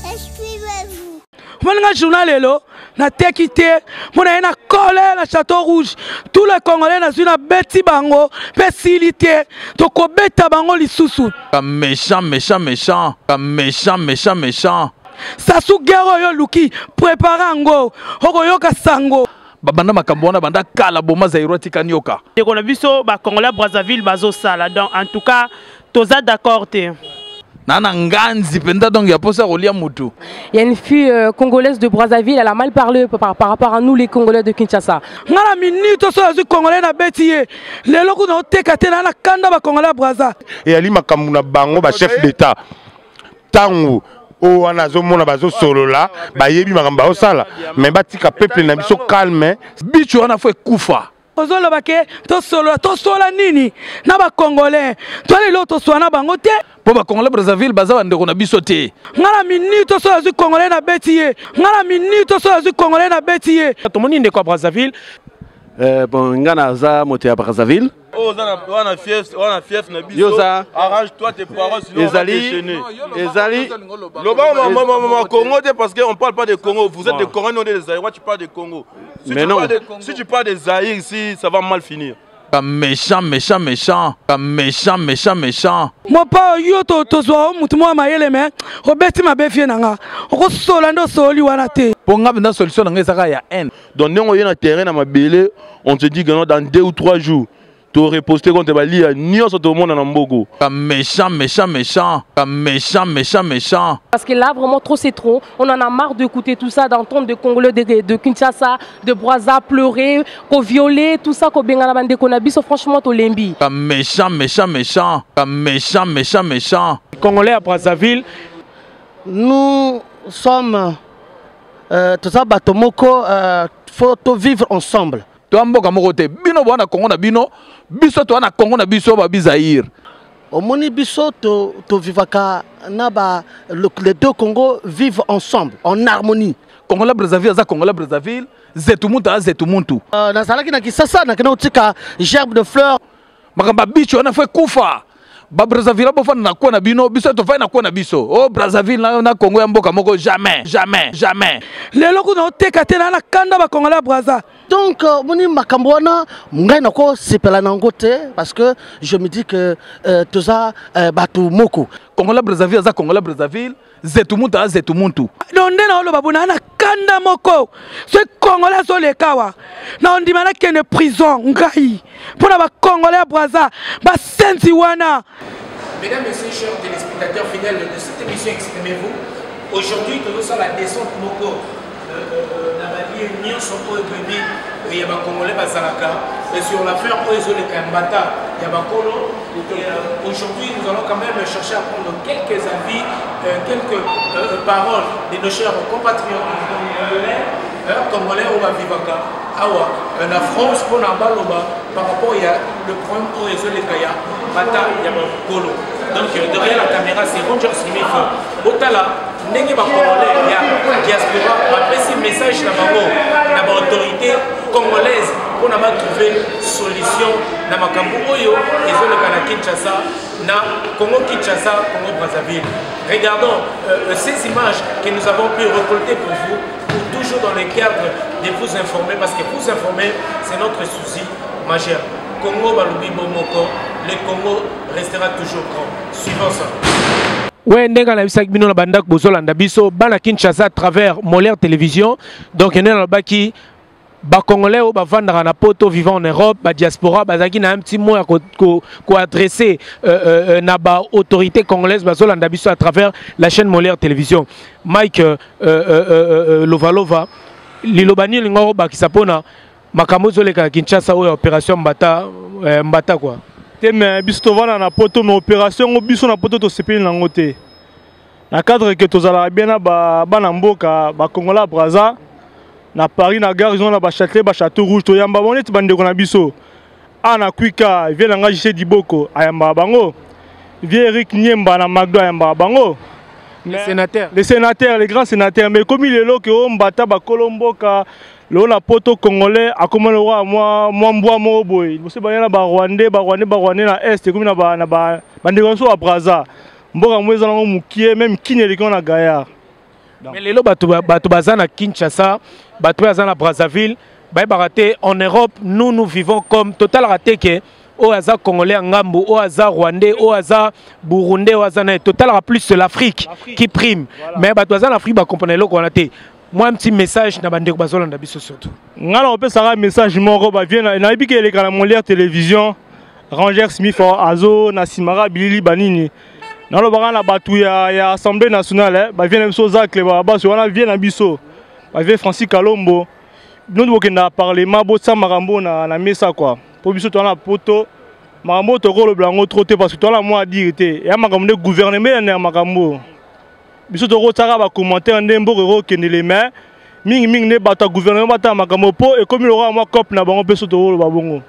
Inscrivez-vous. Mon journal est là. Na tekité, mon na colère na Château Rouge. Tous les Congolais na zuna beti bango, facilité. To ko beta bango lisusu. Méchant, méchant, méchant. Méchant, méchant, méchant. Sasu Gero yo luki, préparango. Oko yoka sango. Babanda makambona banda kala boma zairoti kanyoka. Et qu'on a vu ça, Congolais Brazzaville, bazo sala. Donc en tout cas, tous d'accord. Nana nganzi penda donc ya posa rolia mutu. Il y a une fille congolaise de Brazzaville, elle a mal parlé par rapport à nous les Congolais de Kinshasa. Ngala minute so azu Congolais na betiye. Lelo ku na tekate na kanda ba Congolais Brazza. Et ali makambu na bango ba chef d'état. Tangu o anazo mona bazo solo là, ba yebi makamba o sala, mais batika peuple na biso calme, Bichu ana fwe kufa. Ozolo bake to sola nini na ba Congolais. To lelo to soana bango te. Po ba Congolais Brazzaville baza ndeko na biso te. Ngala minute so azu Congolais na betiye. Ngala minute so azu Congolais na betiye. Tout le monde est quoi Brazzaville? Bon, ngana za moté à Brazzaville. Oh, on a fief na biso. Arrange-toi tes paroles sinon on va déchaîner. Ezali. Le Congo parce qu'on parle pas de Congo. Vous êtes des Congolais, non des Zaïrois, tu parles de Congo. Mais non. Si tu parles des Zaïres ici, ça va mal finir. Méchant, méchant, méchant. Méchant, méchant, méchant. Moi pas yo to zo mutu mo mayele me. Obeti mabefie nanga. Oko sola ndo soli wana te. Ponga benda solution nga ezaka ya haine. Donc nous on est dans terrain na mabele, on te dit que dans 2 ou 3 jours tu aurais posté contre Bali à nyonso to monde na mbogo. Méchant, méchant, méchant. Méchant, méchant, méchant. Parce que là, vraiment, trop c'est trop. On en a marre d'écouter tout ça, d'entendre des Congolais de Kinshasa, de Brazza pleurer, qu'on violer, tout ça, qu'on bengala bande qu'on a biso, franchement, au lembi. Méchant, méchant, méchant. Méchant, méchant, méchant. Congolais à Brazzaville. Nous sommes tout ça, Batomoko, faut vivre ensemble. To mboka moko te. Bino bwana Congo na bino, biso to na Congo na biso ba bizaïr. Au moni biso to vivaka naba les deux Congos vivent ensemble en harmonie. Congolais Brazzaville za Congolais Brazzaville, zetumuntu a zetumuntu. Na salaki na Kisasa na kena utika gerbe de fleurs. Makamba bicho na fwe kufa. Ba Brazzaville bo fana na kwa na bino, biso to fana na kwa na biso. Oh Brazzaville na Congo ya mboka moko jamais, jamais, jamais. Lelo ku na tekate na kanda ba Congolais Brazza. Donc, moni makambwana, mungai nako sepela nangote parce que je me dis que tout ça batu moko. Congolais Brazzaville za Congolais Brazzaville, zetumuntu a zetumuntu. Donde na olo babuna na kanda moko. Ce Congolais so le kawa. Na ondimana kene prison ngai. Pona ba Congolais Brazza, ba sensi wana. Mesdames et messieurs, chers téléspectateurs fidèles de cette émission Exprimez-vous. Aujourd'hui, nous sommes à la descente moko. Il y a un Congolais Bazalaka et sur l'affaire Oezole Kambata, il y a un Colo. Aujourd'hui, nous allons quand même chercher à prendre quelques avis, quelques paroles de nos chers compatriotes congolais au Vivaka. Awa, la France pour Nambaloba par rapport à le problème Oezole Kaya, Bata, il y a un Colo. Donc derrière la caméra, c'est Roger Smith. Otala. Ndenge ba Congolais ya diaspora ba pesi message na bango na ba autorité congolaise pour na ba trouver solution na makambo oyo ezoleka na Kinshasa na Congo Kinshasa Congo Brazzaville. Regardons ces images que nous avons pu récolter pour vous pour toujours dans le cadre de vous informer parce que vous informer c'est notre souci majeur. Congo balubi bomoko, le Congo restera toujours grand. Suivons ça. Ouais, ndenga na bisak bino na bandak bozolanda biso bana Kinshasa à travers Molaire Télévision. Donc il y a baki ba Congolais ou ba vandara na poto vivant en Europe, ba diaspora, bazaki na un petit mot à adresser na ba autorité congolaise bazolanda biso à travers la chaîne Molaire Télévision. Mike Lovalova lilobani lingo ba kisapona makambo zoleka Kinshasa ou opération Mbata quoi. Mais bistovana na poto mais opération biso na poto to sepeli na ngote na cadre que tozala bien na ba na mboka ba Congolais Brazza na Paris na gare ils na ba Châtelet ba Château Rouge to yamba bonete bande ko na biso ana kwika vient nga JC Diboko ayamba bango vie Eric Niemba na Magdo ayamba bango Les sénateurs, les grands sénateurs. Mais comme il est là, que Mbata, Kolomboka, le poto congolais, a comme le roi, moi, moi, boy. Vous savez, il y a Rwandais, na Est, comme il y a Bandegonso à Braza. Mboka mweza na mukie, même Kiné, les na Gaillard. Mais les lots, Batou Bazan à Kinshasa, Batou Bazan à Brazzaville, en Europe, nous vivons comme total raté que au hasard congolais en Ngambo, au hasard rwandais, au hasard burundais, au hasard total à plus c'est l'Afrique qui prime. Voilà. Mais Batou Bazan l'Afrique, comprenez le qu'on a été. Moi un petit message na bande bazolo ndabiso surtout. Ngala on peut ça un message moko ba vient na biké les canaux Molière télévision, Rangers Smith Azo na Simara Bilili Banini. Dans le baran la batouille ya Assemblée nationale, ba vient biso Zacle ba baso wana vient na biso. Ba vient Francis Kalombo. Nous devons na parlement bo sa marambo na mesa quoi. Pour biso to na poto marambo to le blanco troté parce que to la moi dire té. Ya makambo de gouvernement na makambo. Biso to rotara ba commentaire ndembo rero kende les mains. Ming ne bata gouvernement bata makambo po et comme il aura moi cop na bango biso to le babongo.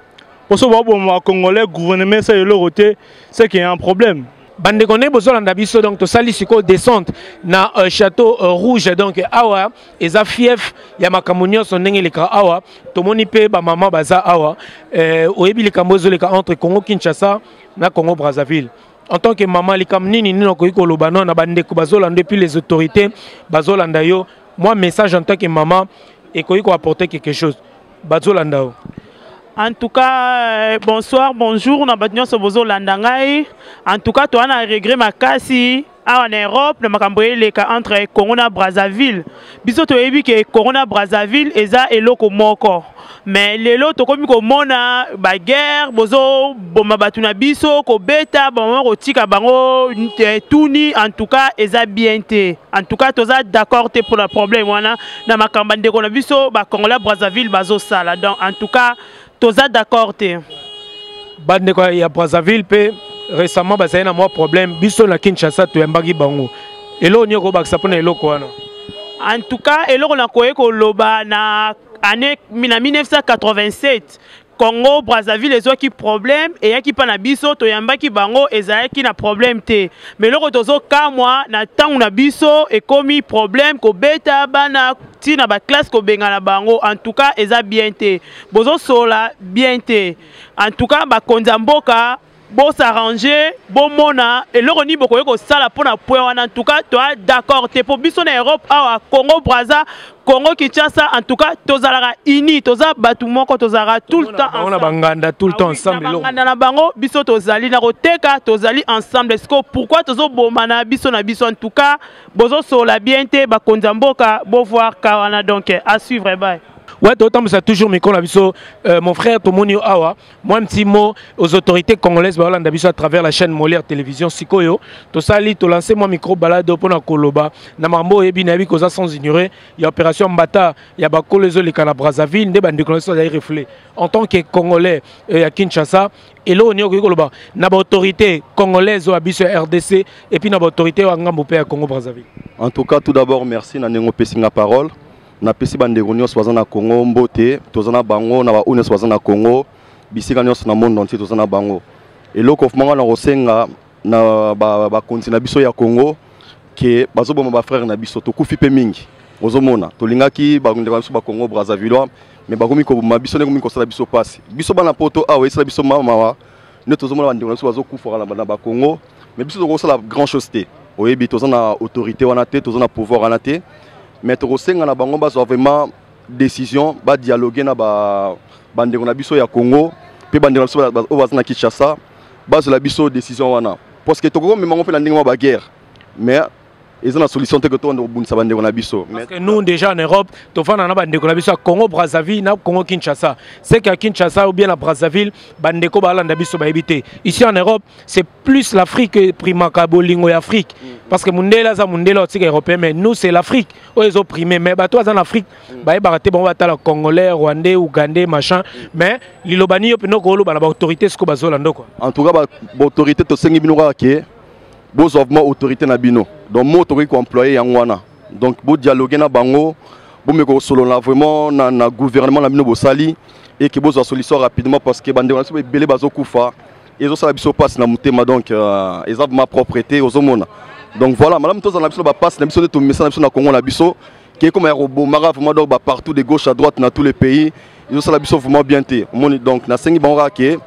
Pour ce bon congolais gouvernement ça le roté, c'est qu'il y a un problème. Bande connaît besoin d'abisso donc to sali siko descente na château rouge donc awa eza fief ya makamunyo son ndenge leka awa to moni pe ba mama baza awa oyebi leka mbozo leka entre Congo Kinshasa na Congo Brazzaville. En tant que maman likamnini nino ko ikoloba non na bande ko bazolanda depuis les autorités bazolanda yo moi message en tant que maman et ko apporter quelque chose bazolanda yo. En tout cas, bonsoir, bonjour, on a battu ce bozo landangai. En tout cas, toi, on a regret ma casse en Europe, le macamboye les cas entre Corona Brazzaville. Biso to ebi que Corona Brazzaville eza eloko moko. Mais les lots comme ko mona ba guerre bozo boma batuna biso ko beta boma ko tika bango tuni en tout cas eza bien té. En tout cas toza d'accord té pour le problème wana na makambande ko na biso ba Congolais Brazzaville bazo sala. Donc en tout cas toza d'accord té. Bande ko ya Brazzaville pe récemment ba ça na moi problème biso na Kinshasa to yambaki bango. Elo nyoko ba sapona eloko wana. En tout cas eloko na koye ko loba na année 1987 Congo Brazzaville les qui problème et qui pas na biso to yambaki bango ezaki na problème té mais loko tozo ka moi na temps na biso et commis problème ko beta bana tina ba classe ko benga na bango en tout cas eza bien té bozo sola bien té en tout cas ba konzamboka bon s'arranger bon mona et le roni boko yoko sala pour na point en tout cas toi d'accord t'es pour biso na Europe à Congo Brazza Congo Kinshasa en tout cas tozalaka ini toza batu moko tozara tout le temps on a banganda tout le temps ensemble banganda na bango biso tozali na roteka tozali ensemble est-ce que pourquoi tozo bomana biso na biso en tout cas bozo sola bien te ba konzamboka bo voir kawana donc à suivre bye. Ouais, d'autant que ça toujours mes mon frère Tomonio Awa, moi un petit mot aux autorités congolaises à travers la chaîne Molière Télévision Sikoyo. To sali to lancer moi micro balade pour na koloba. Na mambo et binabi koza sans ignorer. Il y a opération Mbata, il y a bako les oli kana Brazzaville, des bandes connaissances à y refléter. En tant que Congolais à Kinshasa, et là on y a koloba. Na autorité congolaise au abisso RDC et puis na autorité au Ngambo à Congo Brazzaville. En tout cas, tout d'abord merci na nengo pesinga parole. Na pesi bande gonyo soza na Congo mbote tozana bango na ba une soza na Congo bisika nyos na monde entier tozana bango et loko ofmanga na rosenga na ba continent biso ya Congo ke bazoboma ba frère na biso to kufi pe mingi ozomona tolingaki ba ngende biso ba Congo Brazzaville mais ba komi ko ma biso ne komi ko sala biso passe biso bana poto awa esala biso mama wa ne tozomona bande biso bazokufa na ba Congo mais biso ko sala grand chose té oyebi tozana autorité wana té tozana pouvoir wana té mais tokosenga na bango bazo vraiment décision ba dialoguer na ba bande na biso ya Congo pe bande na biso o bazana Kinshasa bazo la biso décision wana parce que toko même on fait la ndenge ba guerre mais ils ont la solution que to ndobunisa bande na biso parce que nous déjà en Europe to fana na bande na biso Congo Brazzaville na Congo Kinshasa c'est qu'à Kinshasa ou bien à Brazzaville bande ko balanda biso ba éviter ici en Europe c'est plus l'Afrique prima kabolingo et Afrique parce que mundela za mundela otika européen mais nous c'est l'Afrique où ils ont primé mais bah toi en Afrique bah ils baraté bon batala congolais rwandais ougandais machin mais lilobani yo peno ko loba na ba autorité ce ko bazolando quoi en tout cas ba autorité to sengi bino ka ke bo zovement autorité na bino donc mo to ko employer yangwana donc bo dialoguer na bango bo me ko solo là vraiment na gouvernement na bino bo sali et que bo zo solution rapidement parce que bande na so belé bazo kufa ils ont ça biso passe na mutema donc ils ont ma propriété aux homona Donc voilà, madame tous en biso ba passe na biso de message na biso na Congo na biso qui est comme un robot mara vraiment donc partout de gauche à droite dans tous les pays. Ils ont la biso vraiment bien té. Donc na sengi bango ke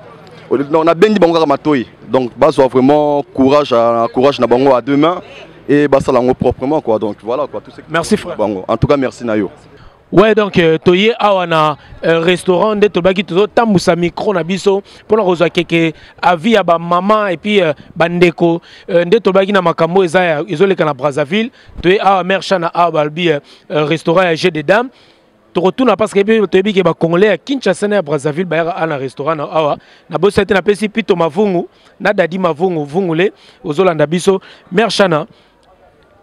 on a bendi bango matoi. Donc bah soit vraiment courage na bango à deux mains et bah ça lango proprement quoi. Donc voilà quoi tout ce merci frère. Bango. En tout cas merci Nayo. Ouais, donc toye awana restaurant de tobaki tozo tambusa micro na biso pona kozwa keke avis ya ba maman et puis bandeko de tobaki na makambo eza ezoleka na Brazzaville toye awa mère chana awa balbi restaurant ya Jeu des Dames to retourna parce que toyebi ke ba congolais ya Kinshasa na Brazzaville ba ya na restaurant na awa na bosa te na pesi pito mavungu na dadi mavungu vungule ozolanda biso mère chana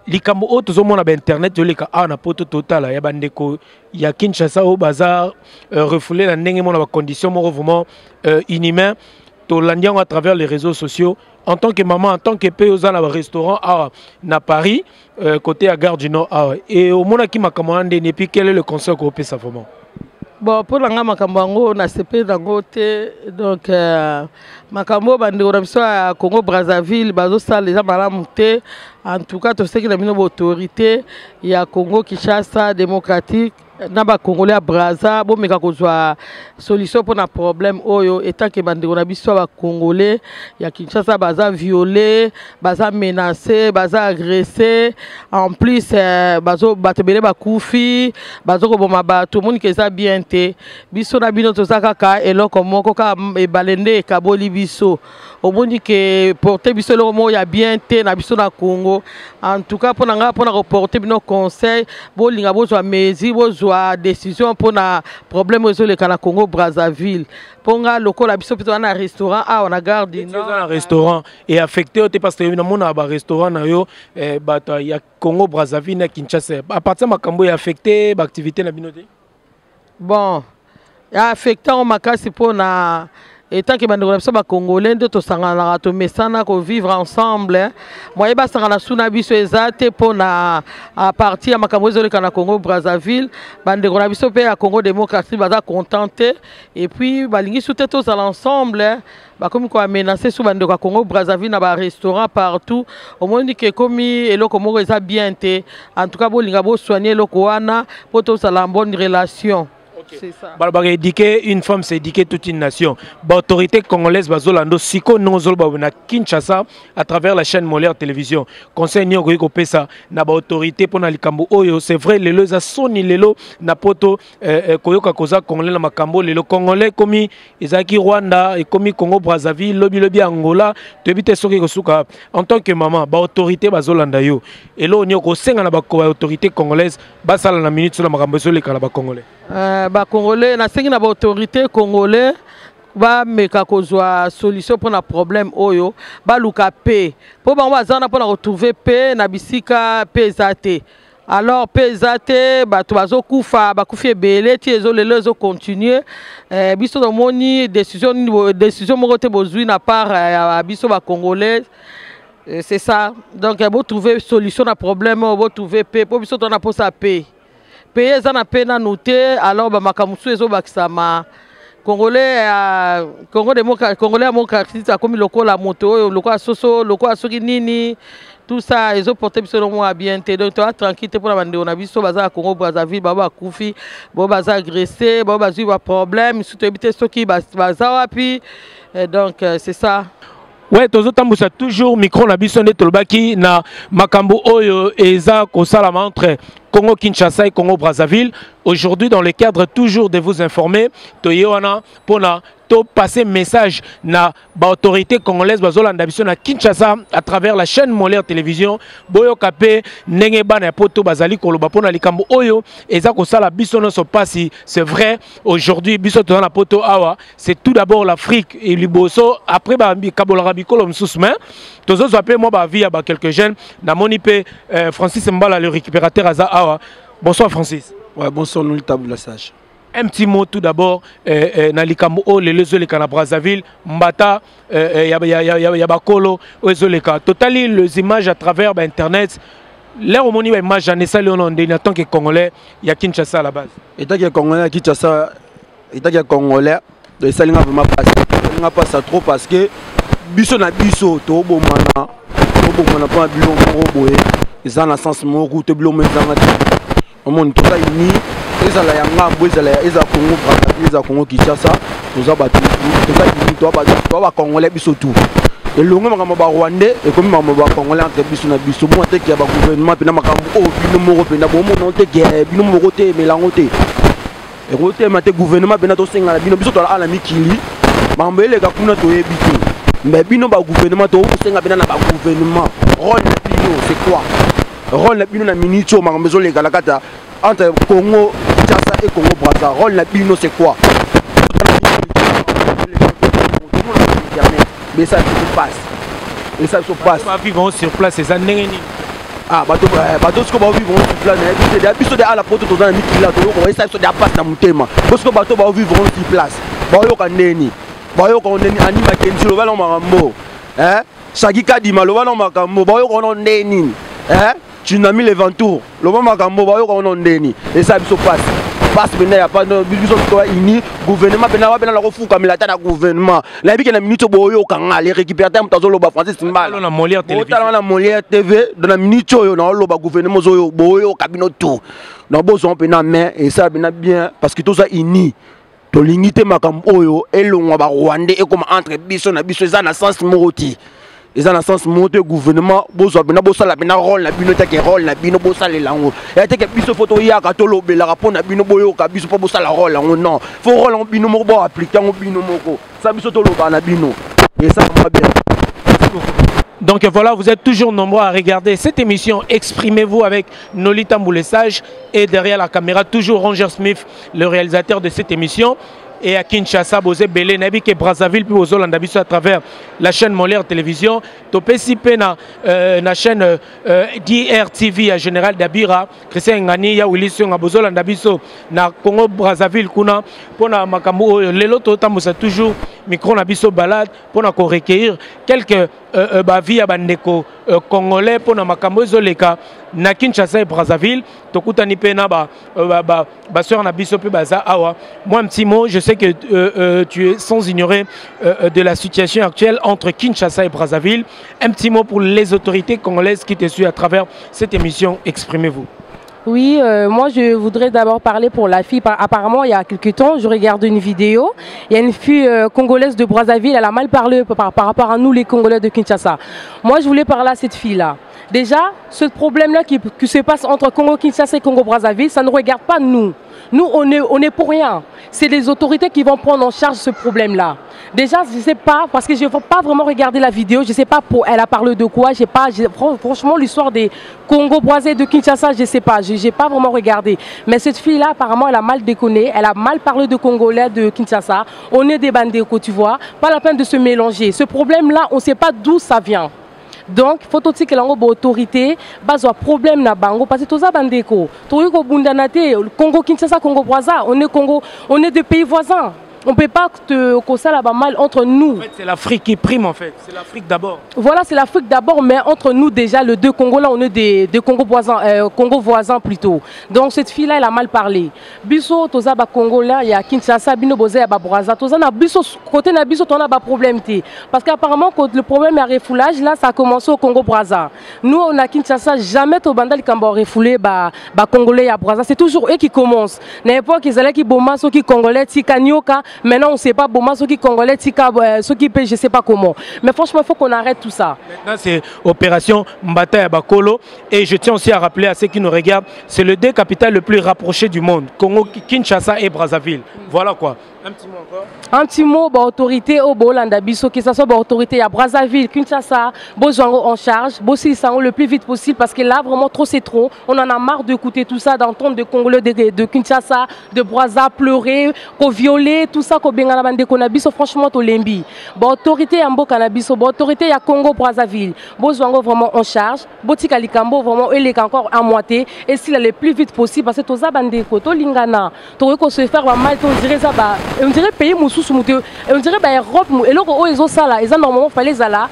likambo o tozomona ba internet yoleka a na poto total ya bandeko ya Kinshasa au bazar refoulé la ndenge mona ba condition moko vraiment inhumain to landiango à travers les réseaux sociaux en tant que maman en tant que pe oza na ba restaurant a na Paris côté à Gare du Nord a et au mona ki makambo ndene et puis quel est le conseil qu'on peut ça vraiment. Bon, pour la makambo na CP dango te donc makambo bandeko na biso ya Congo Brazzaville bazo sala les malamu te en tout cas to sais que la bino autorité ya Congo Kinshasa démocratique na ba Congolais à Brazza bo meka kozwa solution pour na problème oyo étant que bandeko na biso ba Congolais ya Kinshasa baza violé baza menacé baza agressé en plus bazo batebele ba kufi bazo ko boma ba tout monde que ça bien te biso na bino to saka ka eloko moko ka e balende ka boli biso au monde que porter biso le mo ya bien te na biso na Congo en tout cas pour na reporter bino conseil bo linga bo zo mezi bo décision pour na problème aux le Congo Brazzaville pour nga local biso plutôt na restaurant on a garde un restaurant et affecté parce que na mona ba restaurant na yo bata ya Congo Brazzaville na Kinshasa à partir makambo ya affecté ba activité na binoté bon ya affecté on makasi pour na et tant que bandeko na biso ba congolais ndo to sangana to mesana ko vivre ensemble moye ba sangana suna biso ezate pona à partir ya makambo ezoleka na Congo Brazzaville bandeko na biso pe ya Congo démocratique baza contenté et puis balingi soute tous à l'ensemble ba comme ko menacer sous bandeko Congo Brazzaville na ba restaurant partout au monde que comme eloko moko eza bien te en tout cas bolinga bo soigner eloko wana pour tous à la bonne relation. C'est ça. Une femme, c'est éduquer toute une nation. L'autorité congolaise, Bazolando, Siko, na Kinshasa, à travers la chaîne Molaire Télévision. Conseil Nyogo Pesa, na autorité pour na likambo oyo. C'est vrai, les lois soni lelo na poto koyoka koza congolais na makambo lelo congolais komi ezaki Rwanda et komi Congo Brazzaville, lobi Angola, tu évite soki kosuka en tant que maman, autorité Bazolanda yo. Et là on yoko senga na autorité congolaise, basala na minute sur la makambo sur les Kalaba congolais. Ba congolais na sengi na ba autorité congolais ba meka kozwa solution pour na problème oyo ba luka pe po bango bazana pour na retrouver pe na bisika pe zate alors pe zate ba to bazo kufa ba kufi ebele ti ezo lelo ezo continuer biso do moni décision moko te bozui na part biso ba congolais. C'est ça donc bo trouver solution na problème bo trouver pe po biso to na posa pe payer ça na peine à noter alors ba makamusu ezo bakisama congolais Congo démocratique comme lokola moto lokola soso lokola soki nini tout ça ezo porter biso no mo bien te donc toi tranquille pour la bande on a biso baza Congo Brazzaville baba kufi bo baza agressé bo bazu ba problème surtout éviter soki baza wapi donc c'est ça. Ouais, tozo tambusa toujours micro na biso nde tolobaki na makambo oyo eza kosalama entre Congo Kinshasa et Congo Brazzaville. Aujourd'hui, dans le cadre toujours de vous informer, toyewana pona to passer message na ba autorité congolaise bazolanda biso na Kinshasa à travers la chaîne Molaire Télévision. Boyo kapé ndenge bana poto bazali koloba pona likambo oyo eza kosala biso no so pasi. C'est vrai, aujourd'hui biso to na poto awa, c'est tout d'abord l'Afrique et liboso après ba kabola bikolo msusma. Tozo appelé moi ba via ba quelques jeunes na monipe Francis Mbala le récupérateur aza awa. Bonsoir Francis. Ouais, bonsoir nous le table sage. Un petit mot tout d'abord, Nalikambo, les Lezoleka na Brazzaville, Mbata, Yabakolo, Ozoleka. Totali les images à travers Internet. L'air au moni image j'en ai salé au nom de tant que Congolais, il y a Kinshasa à la base. Et tant que Congolais à Kinshasa, et tant que Congolais, les salins vraiment passé. Ça trop parce que biso na biso to bomana, tobongana mpo na biloko moko boye eza na sens moko te biloko ezanga te omoni toza ini ezala ya ngambo ezala Congo Brazzaville ezala Congo Kinshasa toza bato toza ini toza bakongolais biso tu elongo makambo barwandais ekomi makambo bakongolais entre biso na biso mwa teke ya bagouvernement mpena makambo oyo bino moko mpena bomona teke bino moko te emelango te ekotema te gouvernement mpena tosengana bino biso toala ala mikili makambo eleka kuna toyebi te mais bino bagouvernement tokosenga mpena na bagouvernement rôle na bino c'est quoi rôle na bino na minute oyo makambo ezoleka na kati entre Congo Kinshasa et Congo Brazza rôle na bino c'est quoi mais ça se passe et ça se passe vivre sur place c'est ça ah bato ce que ba vivre sur place na biso de ala poto tozana mikila to ko esa so de passe na mutema parce que bato ba vivre sur place ba yo ka neni anima kenzi lo bana makambo Shaki Kadima lo bana makambo ba yo ko neni Tsunami les Ventours lo bana makambo ba yo ko neni et ça biso passe maintenant il y a pas de biso to ini gouvernement bena la refuka milata na gouvernement la bi ke na minute boyo kanga les récupérateurs mutazo lo ba Francis Simbala na Molière télévision na Molière TV dans la minute yo na lo ba gouvernement zo boyo kabino tout na bozo pena mais et ça bena bien parce que tout ça ini to lingité makambo oyo elongwa ba Rwandais et comme entre biso na biso za na sens moroti ils ont un sens monté gouvernement bozo bena bosala bena rôle na bino take rôle na bino bosala lango et take biso photo ya ka tolo bela rapport na bino boyo ka biso po bosala rôle lango non faut rôle en bino moko bo appliquer en bino moko ça biso tolo ba na bino et ça va bien. Donc voilà, vous êtes toujours nombreux à regarder cette émission. Exprimez-vous avec Nolita Moulessage et derrière la caméra toujours Roger Smith, le réalisateur de cette émission. Et à Kinshasa, Bozé Belé, Nabi et Brazzaville, puis aux Hollande à travers la chaîne Molière Télévision. Topesipe na la chaîne DRTV à Général Dabira, Christian Ngani, ya Wilson, à Bozol Ndabiso, na Congo Brazzaville, Kuna, pour na Makambo, Lelo Totamusa toujours, micro Nabiso Balade, pour na recueillir quelques via Bandeko Congolais, pour na Makambo Zoleka, na Kinshasa et Brazzaville, Tokutani Pena, Bassoir Nabiso Baza Awa. Moi, un petit mot, je sais que tu es sans ignorer de la situation actuelle entre Kinshasa et Brazzaville. Un petit mot pour les autorités congolaises qui te suivent à travers cette émission. Exprimez-vous. Oui, moi je voudrais d'abord parler pour la fille. Apparemment, il y a quelques temps, je regarde une vidéo. Il y a une fille congolaise de Brazzaville, elle a mal parlé par rapport à nous les Congolais de Kinshasa. Moi je voulais parler à cette fille-là. Déjà, ce problème-là qui se passe entre Congo-Kinshasa et Congo-Brazzaville, ça ne regarde pas nous. Nous, on est pour rien. C'est les autorités qui vont prendre en charge ce problème-là. Déjà, je ne sais pas, parce que je ne vais pas vraiment regarder la vidéo, je ne sais pas elle a parlé de quoi, franchement, l'histoire des Congo-Brazzaville de Kinshasa, je ne sais pas, je n'ai pas vraiment regardé. Mais cette fille-là, apparemment, elle a mal déconné, elle a mal parlé de Congolais de Kinshasa. On est des bandeko, tu vois, pas la peine de se mélanger. Ce problème-là, on ne sait pas d'où ça vient. Donc, il faut aussi que l'autorité base un problème na bango parce que tout ça bandeko. Tout ko bundanate Congo Kinshasa Congo Brazza, on est des pays voisins. On ne peut pas que ça là-bas mal entre nous. En fait, c'est l'Afrique qui prime en fait. C'est l'Afrique d'abord. Voilà, c'est l'Afrique d'abord, mais entre nous déjà, les deux Congos là, on est des Congo voisins plutôt. Donc cette fille là, elle a mal parlé. Biso, toza ba Congo là, il y a Kinshasa, bino bozé ba Brazza. Toza na biso côté na biso, on a ba problème té. Parce qu'apparemment, quand le problème est refoulage là, ça a commencé au Congo Brazza. Nous, on a Kinshasa, jamais to bandal kamba refoulé ba Congolais à Brazza. C'est toujours eux qui commencent. N'importe qui zala qui bomaso qui Congolais, ti kanyoka. Maintenant, on ne sait pas, bon, ceux qui congolais, ceux qui payent, je ne sais pas comment. Mais franchement, il faut qu'on arrête tout ça. Maintenant, c'est opération Mbata et Bakolo. Et je tiens aussi à rappeler à ceux qui nous regardent, c'est le deux capitales le plus rapproché du monde. Congo, Kinshasa et Brazzaville. Voilà quoi. Un petit mot encore. Un petit mot, autorité au Bolanda Bisso, que ce soit autorité à Brazzaville, Kinshasa, Bozwango en charge, Bossi Sango le plus vite possible parce que là vraiment trop c'est trop. On en a marre d'écouter tout ça, d'entendre des Congolais de Kinshasa, de Brazza pleurer, qu'on violer, tout ça, qu'on bengana bande Konabiso, franchement to lembi. Autorité à Mboka Nabiso, autorité à Congo Brazzaville, Bozwango vraiment en charge, Botika Likambo vraiment il est encore à moitié et s'il est le plus vite possible parce que tout ça bande Koto Lingana, tout qu'on se faire mal, on dirait ça on dirait payer Moussous, on dirait Europe, et là, ils ont ça là, ils ont normalement fallu ça là.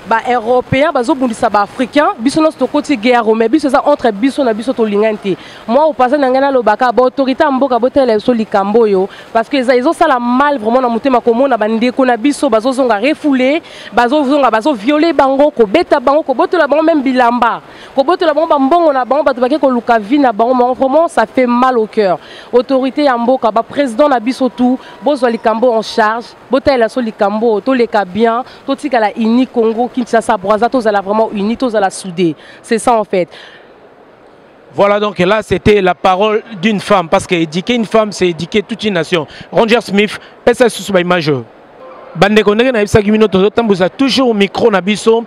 ba européen bazo bundisa ba africain biso no stokoti guerre mais biso ça entre biso na biso to lingante moi au passé ngana lo baka ba autorité mboka botele so likambo yo parce que ils ont ça la mal vraiment na mutema komona bandeko na biso bazo zonga refoulé bazo zonga bazo violer bango ko beta bango ko botola bango même bilamba ko botola bango mbongo na bango bato bake ko luka vi na bango vraiment ça fait mal au cœur autorité ya mboka ba président na biso tout bozo likambo en charge botele so likambo to leka bien to tika la ini Congo Kinshasa Brazza tous la vraiment unis tous à la soudée c'est ça en fait. Voilà donc là c'était la parole d'une femme parce que éduquer une femme c'est éduquer toute une nation. Roger Smith pesa sous ba image bande konenge na bisaki mino to tambuza toujours au micro na biso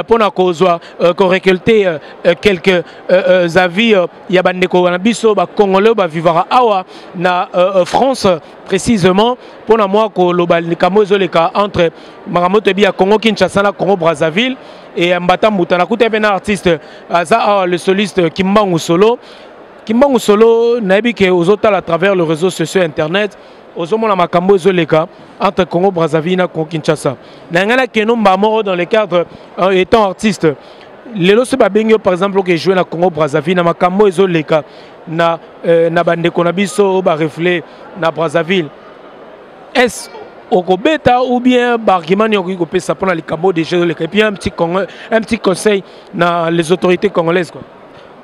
pour na kozwa ko récolter quelques avis ya bande ko na biso ba congolais ba vivara awa na France précisément pour na moi ko lobal kamozo leka entre Maramoto bi ya Congo Kinshasa na Congo Brazzaville et Mbata Mutana kuta ben artiste aza le soliste Kimbangu Solo nabi ke ozotala à travers le réseau social internet ozomona makambo ezoleka entre Congo Brazzaville et Congo Kinshasa. Nangana keno mbamoro dans le cadre étant artiste. Lelo se babengyo par exemple que jouer na Congo Brazzaville na makambo ezoleka na bande konabiso ba reflet na Brazzaville. Est okobeta ou bien bargimani okiko pesa pour na likambo des jeux et puis un petit conseil na les autorités congolaises quoi.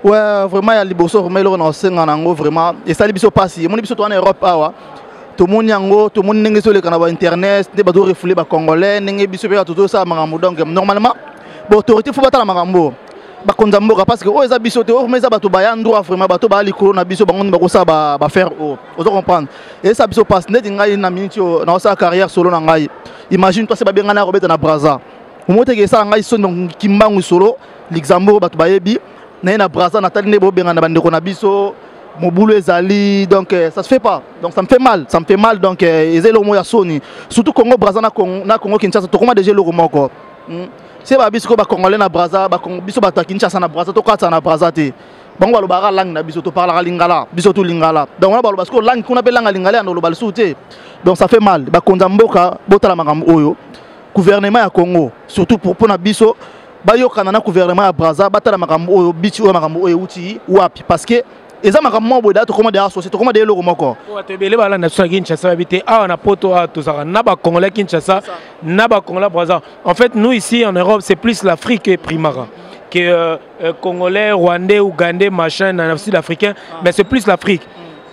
Ouais, vraiment il y a liboso vraiment on enseigne en ango vraiment et ça liboso passe. Mon liboso en Europe awa. Tout le monde yango tout le monde n'engage sur le canal internet des bateaux refoulés ba congolais n'engage biso pe tout ça marambo donc normalement ba autorité faut batala marambo ba konzambo parce que eza biso te mais ça bato ba yandro vraiment bato ba likolo na biso bango ba ko ça ba faire vous comprendre et ça biso passe net ngai na minute na sa carrière solo na ngai imagine toi c'est ba benga na robeta na Brazza momote ke ça ngai so donc Kimbangu Solo Luxembourg bato ba yebi na Brazza na tali ne bo benga na bandeko na biso mon boulot est ali donc ça se fait pas donc ça me fait mal donc ils ont le Sony surtout Congo Brazza na Congo Kinshasa to comment déjà le moko c'est ba biso ba congolais na Brazza ba biso ba Kinshasa na Brazza to kwata na Brazza te bango ba lobaka langue na biso to parla lingala biso to lingala donc on ba parce que langue qu'on appelle langue lingala na lobal souté donc ça fait mal ba konzamboka botala makambo oyo gouvernement ya Congo surtout pour na biso ba yokana na gouvernement ya Brazza batala makambo oyo bichi oyo makambo oyo uti wapi parce que et ça m'a comment boda to comment derrière société comment derrière le moko o tebele bala na so Kinshasa habité awa na poto a to sara na ba congolais Kinshasa na ba congolais Brazza en fait nous ici en Europe c'est plus l'Afrique et primara que congolais rwandais ougandais machin na sud-africain mais c'est plus l'Afrique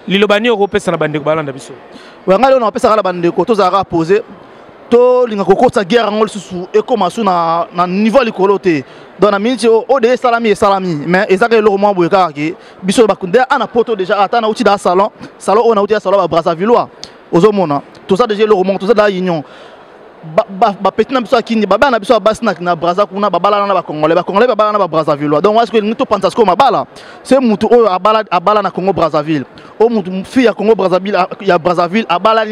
lilobani européen ça na bande ko bala na biso wa ngalo na pesa la bande ko to sara poser to linga ko kota guerre ngol susu e komasu na niveau likoloté dans la minute au de salami mais ezaka le roman boyaka ki biso bakunde ana poto déjà atana outi da salon on a outi salon ba Brazzavillois ozomona tout ça déjà le roman tout ça da union ba petit na biso akini ba na biso basna na Brazza kuna ba bala na ba congolais ba bala na ba Brazzavillois donc est-ce que nous to penses comme bala c'est mutu oyo abala na Congo Brazzaville o mutu fi ya Congo Brazzaville ya Brazzaville abala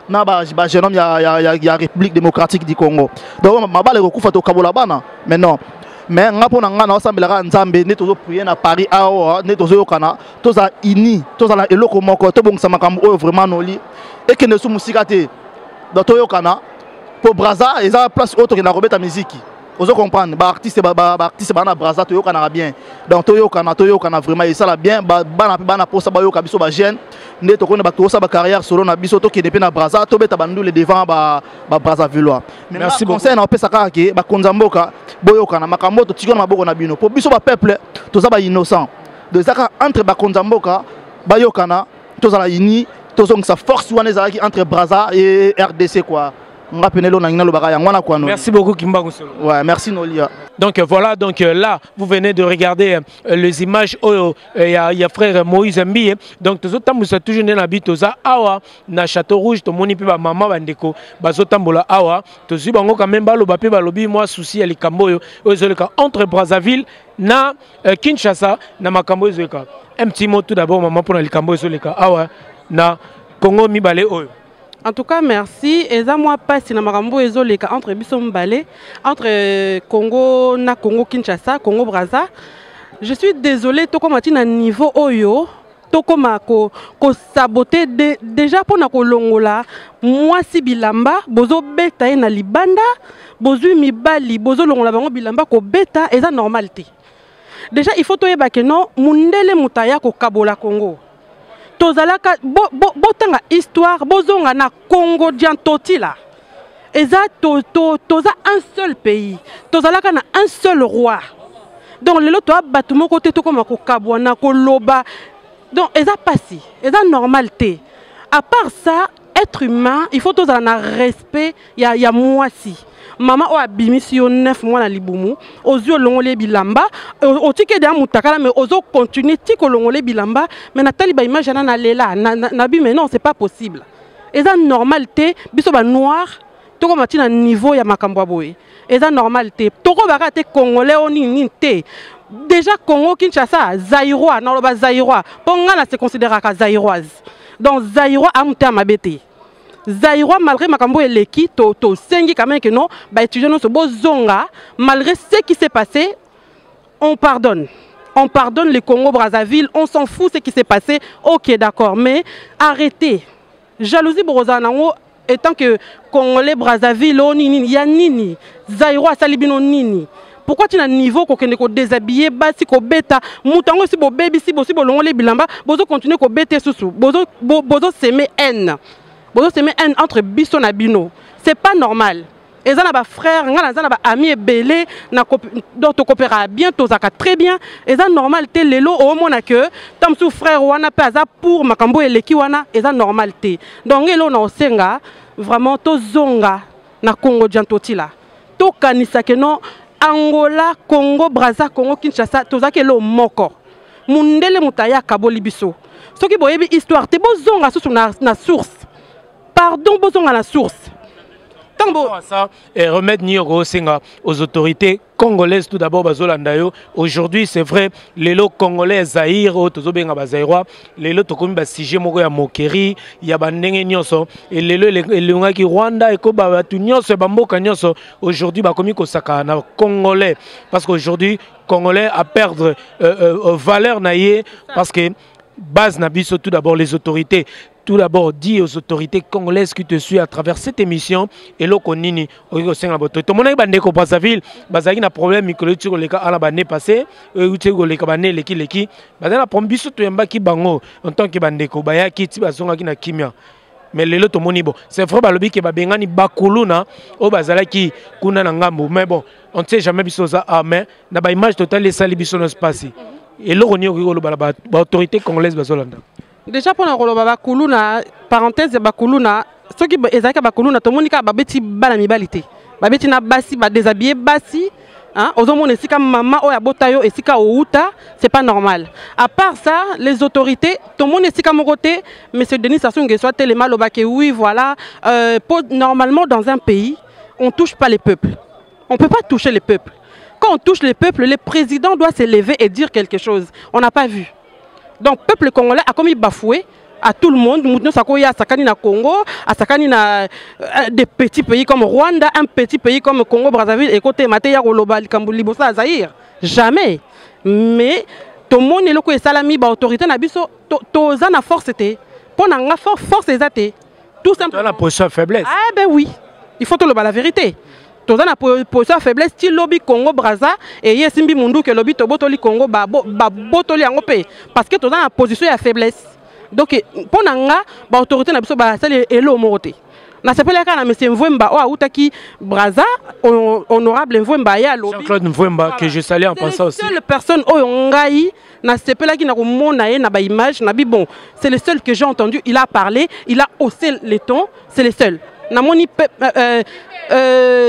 na ba jeune homme ya République démocratique du Congo donc mabala ko kufa to kabola bana mais non mais ngapo na ngana osambela nzambe ne tozo prier na Paris awa ne tozo yokana toza ini toza la eloko moko to bongisa makambo oyo vraiment noli et que ne sou musika te donc to yokana pour Brazza eza place autre que na robeta musique ozo comprendre ba artiste na Brazza to yokana bien donc to yokana vraiment et ça la bien bana posa ba yoka biso ba jeune ne to kona ba to sa ba carrière solo na biso to ke depuis na Brazza to beta bandu le devant ba Brazzavillois merci beaucoup conseil na pesa ka ke ba konzamboka boyoka na makambo to tikona maboko na bino po biso ba peuple to za ba innocent de zaka entre ba konzamboka bayokana to za la ini to zong sa force wana za ki entre Brazza et RDC quoi. Merci beaucoup Kimbangu Solo. Ouais, merci Nolia. Donc voilà, donc là vous venez de regarder les images où il y a frère Moïse Mbi. Donc tous autres nous toujours né na bitoza awa na Château Rouge to moni pe ba maman bandeko bazotambola awa to zibango quand même balo bape balobi moi souci ya likambo yo ezoleka entre Brazzaville na Kinshasa na makambo ezoleka. Un petit mot tout d'abord maman pour na likambo ezoleka awa na Congo mibale oyo. En tout cas, merci. Et ça, moi, passe na makambo ezoleka entre Bissom Balé, entre Congo na Congo Kinshasa, Congo Brazza. Je suis désolée, tout comme à niveau Oyo, tokoma ko saboter déjà pour na ko longola mwasi bilamba bozo beta ye na libanda bozu mibali bozo longola bango bilamba ko beta eza normalité. Déjà il faut toyeba que non mundele mutaya ko kabola Congo. Tozalaka botanga histoire bozonga na Congo diantoti là. Eza toza un seul pays. Tozalaka na un seul roi. Donc le lot batu moko te to comme ko kabwana ko loba. Donc eza passé, eza normalité. À part ça, être humain, il faut tous un respect, il y a moi si. Maman o abimisi yo 9 mois na libumu, ozo longole bilamba, o tike de mutakala mais ozo continuer tiko longole bilamba, mais natali ba image na lela na bi mais non, c'est pas possible. Eza normalité, biso ba noir, toko mati na niveau ya makambo boye. Eza normalité. Toko baka te congolais oni te. Déjà Congo Kinshasa, Zaïrois, non le Zaïrois. Pongala se considère comme Zaïroise. Donc Zaïrois a monté à ma bête. Zaïrois malgré makambo eleki to sengi quand même que non, bah étudiant ce beau zonga malgré ce qui s'est passé, on pardonne. On pardonne les Congo Brazzaville, on s'en fout ce qui s'est passé. OK, d'accord, mais arrêtez. Jalousie Brozanango étant que Congolais Brazzaville on nini, ya nini. Zaïrois salibino nini. Pourquoi tu as un niveau qu'on est déshabillé, basi ko beta, moutango si bo baby si bo longole bilamba, bozo continuer ko bete sous, bozo s'aimer haine. Bozo s'aimer haine entre biso na bino. C'est pas normal. Et ça na ba frère, ngana za na ba ami ebele na donc to coopérer bien, to zaka très bien. Et ça normal te lelo au mona que tam sou frère wana pe za pour makambo eleki wana, et ça normal te. Donc elo na osenga vraiment to zonga na Congo diantoti là. To kanisa que non Angola, Congo, Brazza, Congo, Kinshasa, tozake lo moko. Mundele mutaya kaboli biso. Ce qui boyebi histoire, te bozonga sous na source. Pardon, bozonga la source. Ça, et remettre Nyoro Senga aux autorités congolaises tout d'abord bazolandayo. Aujourd'hui, c'est vrai, les lots congolais Zaïre, tozobenga bazaïrois, les lots tokomi ba sujet moko ya mokeri, ya bandenge nyonso et les lots les ki Rwanda et ko ba tu nyonso ba mboka nyonso aujourd'hui ba komi ko saka na congolais parce qu'aujourd'hui congolais à perdre valeur naie parce que base nabiso tout d'abord les autorités. Tout d'abord, dis aux autorités congolaises qui te suivent à travers cette émission et là qu'on nini au sein de la autorité. Mon ami Bandeko Brazzaville, Bazaki n'a problème micro le cas à la banne passé, ou tu le cas banne leki, Bazana prombiso to yamba ki bango en tant que Bandeko Baya ki ti bazonga ki na kimia. Mais les lots monibo, c'est vrai balobi ke babengani bakuluna au bazala ki kuna na ngambo. Mais bon, on ne sait jamais biso za mais na ba image totale les sali biso no espace. Et là on y a autorité congolaise bazolanda. Déjà pour la bakuluna parenthèse bakuluna ceux qui ezaka bakuluna to monika babeti bala mibalité babeti na basi ba déshabillé basi hein ozomona esika mama o ya botayo esika outa c'est pas normal. À part ça les autorités to mona esika mokoté monsieur Denis Sassou Nguesso tellement lobake oui voilà normalement dans un pays on touche pas les peuples. On peut pas toucher les peuples. Quand on touche les peuples, le président doit se lever et dire quelque chose. On n'a pas vu. Donc, le peuple congolais a commis bafoué à tout le monde. Nous avons à Sakani na Congo, à Sakani na des petits pays comme Rwanda, un petit pays comme Congo, Brazzaville, et côté Matéya, Roloba, Kambuli, Bossa, Zaïre. Jamais. Mais tout le monde est là, salami, autorité, nabiso, toza na force était. Pour na force exacte. Tout simplement. La position faiblesse. Ah ben oui. Il faut tout le la vérité. Toza na position faiblesse ti lobby Congo Brazza et yesimbi mundu que lobby tobotoli Congo ba botoli yango pe parce que toza na position ya faiblesse. Donc pour nanga ba autorité na biso ba sali elo moté. Na sepela kana monsieur Mvwemba o autaki Brazza honorable Mvwemba ya lobby. Jean-Claude Mvwemba que je salue en passant aussi. C'est la seule personne o ngai na sepela ki na ko mona ye na ba image na bi bon, c'est le seul que j'ai entendu, il a parlé, il a haussé les tons, c'est le seul. Namoni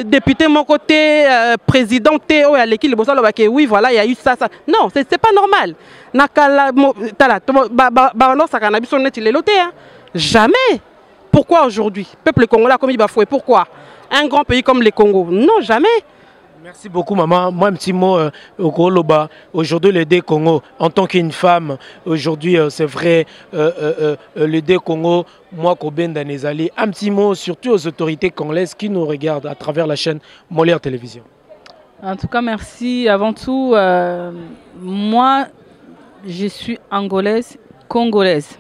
député mon côté président Théo à l'équipe le oui voilà il y a eu ça non c'est pas normal nakala tala ba ça cannabis on est les loté jamais. Pourquoi aujourd'hui peuple congolais comme il bafoué pourquoi un grand pays comme le Congo non jamais. Merci beaucoup maman. Moi un petit mot au Koloba. Aujourd'hui le D Congo en tant qu'une femme aujourd'hui c'est vrai le D Congo moi Kobenda Nezali un petit mot surtout aux autorités congolaises qui nous regardent à travers la chaîne Molière Télévision. En tout cas merci avant tout moi je suis angolaise congolaise.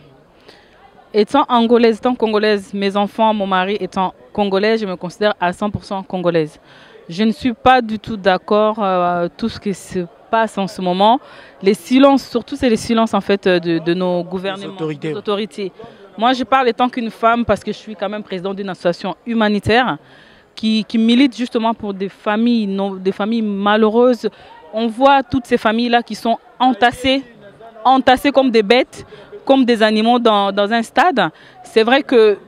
Étant angolaise, étant congolaise, mes enfants, mon mari étant congolais, je me considère à 100% congolaise. Je ne suis pas du tout d'accord tout ce qui se passe en ce moment. Les silences, surtout c'est les silences en fait de nos gouvernements, des autorités. Moi je parle étant qu'une femme parce que je suis quand même présidente d'une association humanitaire qui milite justement pour des familles malheureuses. On voit toutes ces familles-là qui sont entassées comme des bêtes, comme des animaux dans un stade. C'est vrai que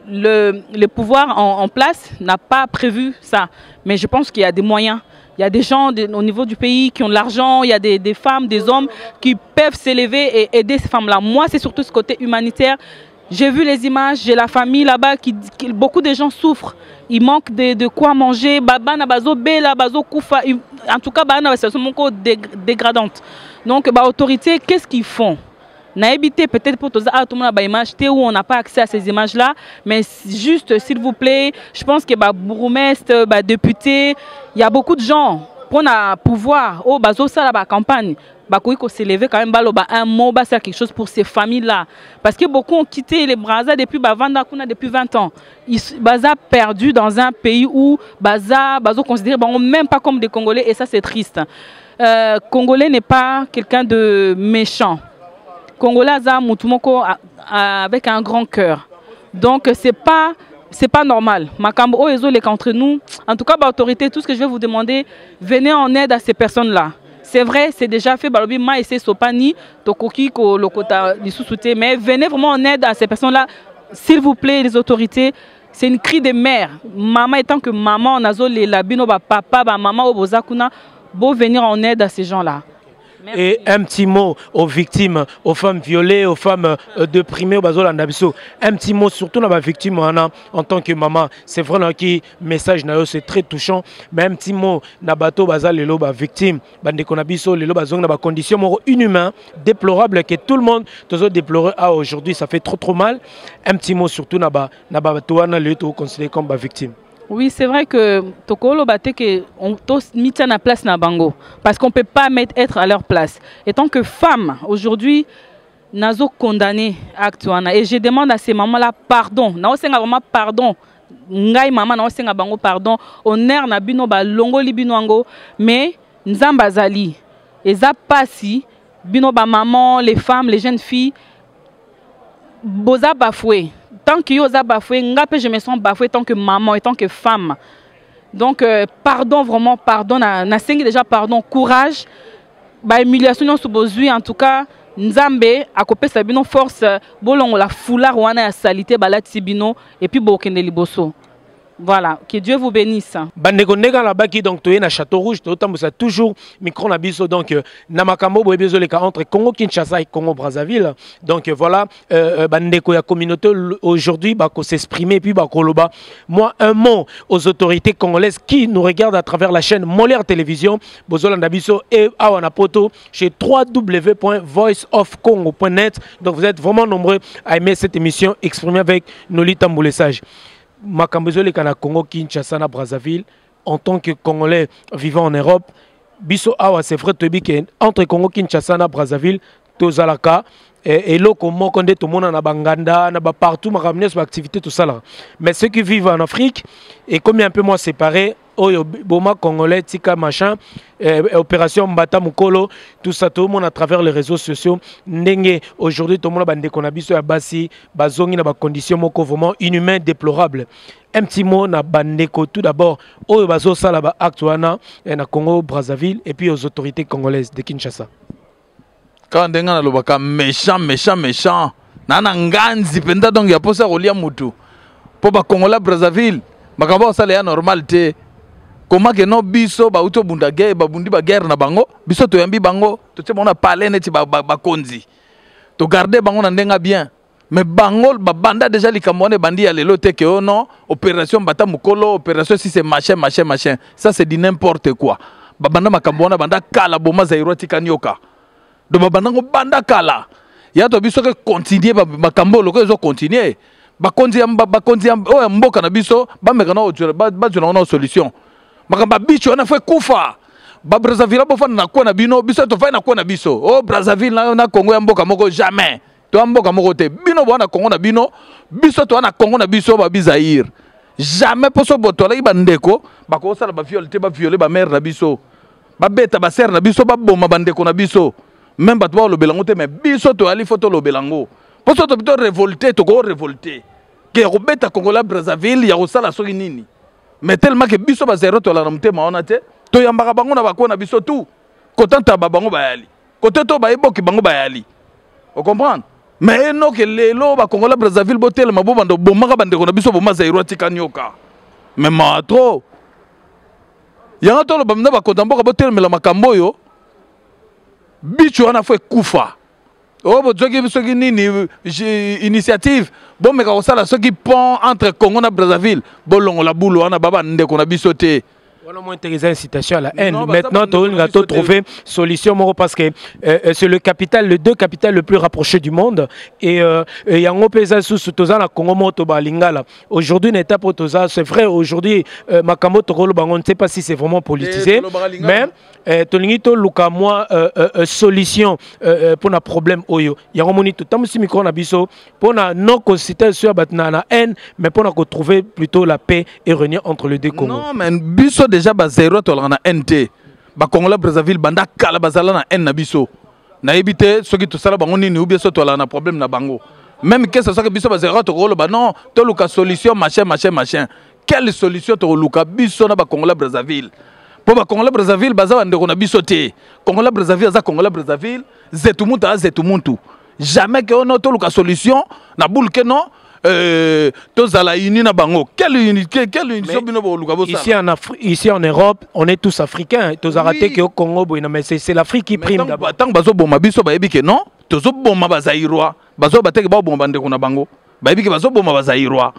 le pouvoir en place n'a pas prévu ça. Mais je pense qu'il y a des moyens. Il y a des gens au niveau du pays qui ont de l'argent, il y a des femmes, des hommes qui peuvent s'élever et aider ces femmes-là. Moi, c'est surtout ce côté humanitaire. J'ai vu les images, j'ai la famille là-bas, beaucoup de gens souffrent. Il manque de quoi manger. En tout cas, c'est une situation dégradante. Donc, les autorités, qu'est-ce qu'ils font? n'a évité peut-être pour tout le monde image où on n'a pas accès à ces images-là, mais juste s'il vous plaît, je pense que bourgmestre, député, il y a beaucoup de gens pour pouvoir au bazo ça la campagne. Il faut s'élever quand même un mot, c'est quelque chose pour ces familles-là. Parce que beaucoup ont quitté les Brazza depuis 20 ans. Ils sont perdus dans un pays où Bazo considère même pas comme des Congolais et ça c'est triste. Congolais n'est pas quelqu'un de méchant. Congolais avec un grand cœur. Donc c'est pas normal. Makambo Ezo les contre nous. En tout cas, autorité, tout ce que je vais vous demander, venez en aide à ces personnes-là. C'est vrai, c'est déjà fait. Balobi ma essaie sopani tokoki ko lokota disouté, mais venez vraiment en aide à ces personnes-là, s'il vous plaît, les autorités. C'est une cri de mère. Maman étant que maman, on a les labino papa, maman obozakuna, beau venir en aide à ces gens-là. Merci. Et un petit mot aux victimes, aux femmes violées, aux femmes déprimées, un petit mot surtout dans la victime en tant que maman. C'est vraiment qui message c'est très touchant. Mais un petit mot na bateau bazal les loba victime, bande konabiso les loba zong na conditions inhumaines, déplorables que tout le monde doit déplorer aujourd'hui. Ça fait trop mal. Un petit mot surtout na bateau na les to considéré comme victime. Oui, c'est vrai que Tokolo Bate que on tous mis à place na bango parce qu'on peut pas être à leur place. Et tant que femme aujourd'hui, nazo condamné actuellement et je demande à ces mamans-là pardon. Na osenga vraiment pardon. Ngai maman na osenga bango pardon. Honneur na bino ba longo libino ango mais nzamba zali. Eza pasi bino ba maman, les femmes, les jeunes filles boza bafoué. Tant que je me sens bafouée tant que maman et tant que femme. Donc, pardon, vraiment, pardon. Déjà, pardon, courage. Humiliation, sous besoin, en tout cas, Nzambe, à côté de force, bolon la foulard, ou la salité, balatibino, et puis bokende liboso. Voilà, que Dieu vous bénisse. Bandeko ndeka la baki donc toye na Château Rouge, totambusa toujours micro na biso donc na makambo boye bezo leka entre Congo Kinshasa et Congo Brazzaville. Donc voilà, bandeko ya communauté aujourd'hui ba ko s'exprimer puis ba ko loba. Moi un mot aux autorités congolaises qui nous regardent à travers la chaîne Molaire Télévision, bozolanda biso et awana poto chez www.voiceofcongo.net. Donc vous êtes vraiment nombreux à aimer cette émission exprimée avec Nolita Mboulessage. Makambezole kana Congo Kinshasa na Brazzaville en tant que Congolais vivant en Europe biso awa c'est vrai to que entre Congo Kinshasa na Brazzaville tozalaka et loko moko nde to mona na banganda na ba partout makamnes sur activité tout ça là mais ceux qui vivent en Afrique et comme un peu moins séparés oyo boma congolais tika machin opération Mbata Mukolo tout ça tout le monde à travers les réseaux sociaux ndenge aujourd'hui tout le monde bande konabiso ya basi bazongi na ba conditions moko vraiment inhumaines déplorables. Un petit mot na bandeko tout d'abord oyo bazo sala ba acte wana na Congo Brazzaville et puis aux autorités congolaises de Kinshasa. Quand ndenga na lobaka méchant nana nganzi penda donc ya posa kolia mutu po ba Congola Brazzaville makamba sala ya normalité. Comment que no biso ba uto bunda guerre ba bundi ba guerre na bango biso to yambi bango to te mona parler neti ba konzi to garder bango na ndenga bien mais bango ba banda déjà likamone bandi ya lelo te que oh non opération Mbata Mukolo opération si c'est machin ça c'est du n'importe quoi ba banda makambona banda kala boma zairo tikanyoka do ba banda ngo banda kala ya to biso ke continuer ba makambolo ko zo continuer ba konzi oh mboka na biso ba mekana o ba na solution. Makamba bicho na fait kufa ba Brazzaville bofana na kwa na bino biso to fa na kwa na biso oh Brazzaville na Congo ya mboka moko jamais to mboka moko te bino bwana Congo na bino biso to na Congo na biso ba bizaïr jamais poso botola ki bandeko bako sala ba violer ba violer ba mère na biso ba beta ba sœur na biso ba boma bandeko na biso même ba to lo belango te mais biso to ali photo lo belango poso to bito révolter to ko révolter ke ko beta Congola Brazzaville ya ko sala soki nini mais tellement que biso ba zéro to la namte ma ona te to yambaka bango na bako na biso tout kotanta ba bango ba yali koteto ba eboki bango ba yali on comprend. Mais non que les lois Congola Brazzaville botel ma bomba bomaka bandeko na biso boma zairo tikanyoka. Mais ma trop. Yanga to lo bamna ba kontamboka botel mela makambo yo. Bicho ana fait kufa. Oh bo jogi biso ki nini initiative bon meka ko sala ce qui pont entre Congo na Brazzaville bolongo la boulot ana baba ndeko na biso te. Voilà, moi, intéressant incitation à la haine. Maintenant, on a trouvé solution parce que c'est le capital, le deux capital le plus rapproché du monde. Et il y a un pays sous Toza la Congo Motoba Lingala. Aujourd'hui, une étape au Toza, c'est vrai. Aujourd'hui, Makamo Tokolo on ne sait pas si c'est vraiment politisé. Mais Toningito Luka moi solution pour un problème oyo. Il y a un monito tam si micro na biso pour na non constitution batna haine, mais pour na trouver plutôt la paix et réunir entre les deux Congos. Non, mais biso déjà ba zéro to la NT ba Congola Brazzaville banda kala bazala na N na biso na ebité soki to sala bango nini ou bien so to la na problème na bango même que ça soit que biso ba zéro to rolo ba non to luka solution machin quelle solution to luka biso na ba Congola Brazzaville pour ba Congola Brazzaville baza ndeko na biso te Congola Brazzaville za Congola Brazzaville zetumuntu jamais que on to luka solution na boule que non ici en Europe, on est tous africains. Tous arrêtés que au Congo, mais c'est l'Afrique qui prime d'abord. Tant que bomba biso ba ebi que non, tozo bomba bazaïrois, bazo bateke ba bomba ndeko na bango. Ba ebi que bazo bomba bazaïrois.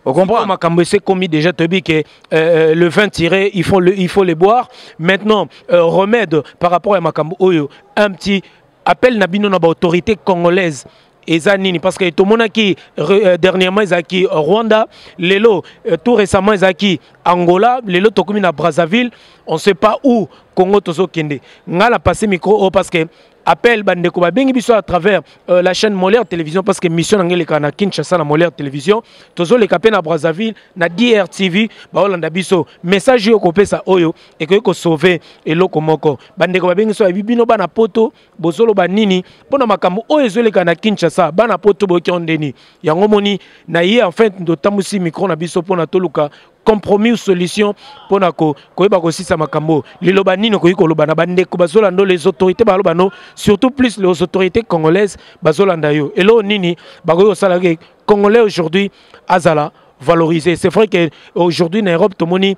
On comprend. Makambo c'est commis déjà te dit que le vin tiré, il faut les boire. Maintenant, remède par rapport à Makambo Oyo, un petit appel nabino na ba autorité congolaise. Ezanini parce que tout le monde qui dernièrement ils Rwanda, Lelo tout récemment ils Angola, Lelo Tokumi na Brazzaville, on ne sait pas où Congo Tozo Kende. Ngala passé micro parce que appel bandeko ba bengi biso à travers la chaîne Molaire Télévision parce que mission ngeli kana Kinshasa na Molaire Télévision Tozo le capé na Brazzaville na DRTV ba Holanda biso message yo kopesa oyo et que ko sauver eloko moko bandeko ba bengi so bibino bana poto bozolo ba nini pona makambo oyo ezole kana Kinshasa bana poto bo kiondeni yango moni na ye en fait ndo tamusi micro na biso pona toluka compromis ou solution pour nako koyeba ko sisa makambo liloba nino ko yikoloba na bandeko bazolando les autorités balobano surtout plus les autorités congolaises bazolanda yo elo nini bakoyo sala ke congolais aujourd'hui azala valorisé. C'est vrai qu'aujourd'hui en Europe, tout le monde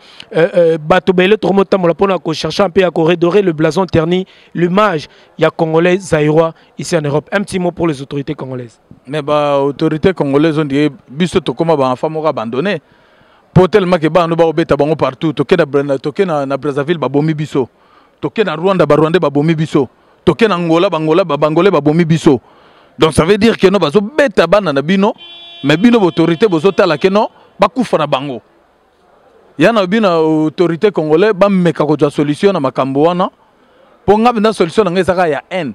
batobele trop longtemps pour chercher un peu à redorer le blason terni, l'image il y a congolais zaïrois ici en Europe. Un petit mot pour les autorités congolaises. Mais bah autorités congolaises ont dit biso to koma ba enfant moko abandonné. Pour tellement que ba no ba obeta bango partout, toke na Brazzaville ba bomi biso. Toke na Rwanda ba Rwanda ba bomi biso. Toke na Angola ba Bangolais ba bomi biso. Donc ça veut dire que no bazo beta bana na bino. Mais bino autorité bozota la que non bakufa na bango yana bino autorité congolais ba meka ko ja solution na makambo wana po ngabina solution na ngeza ya N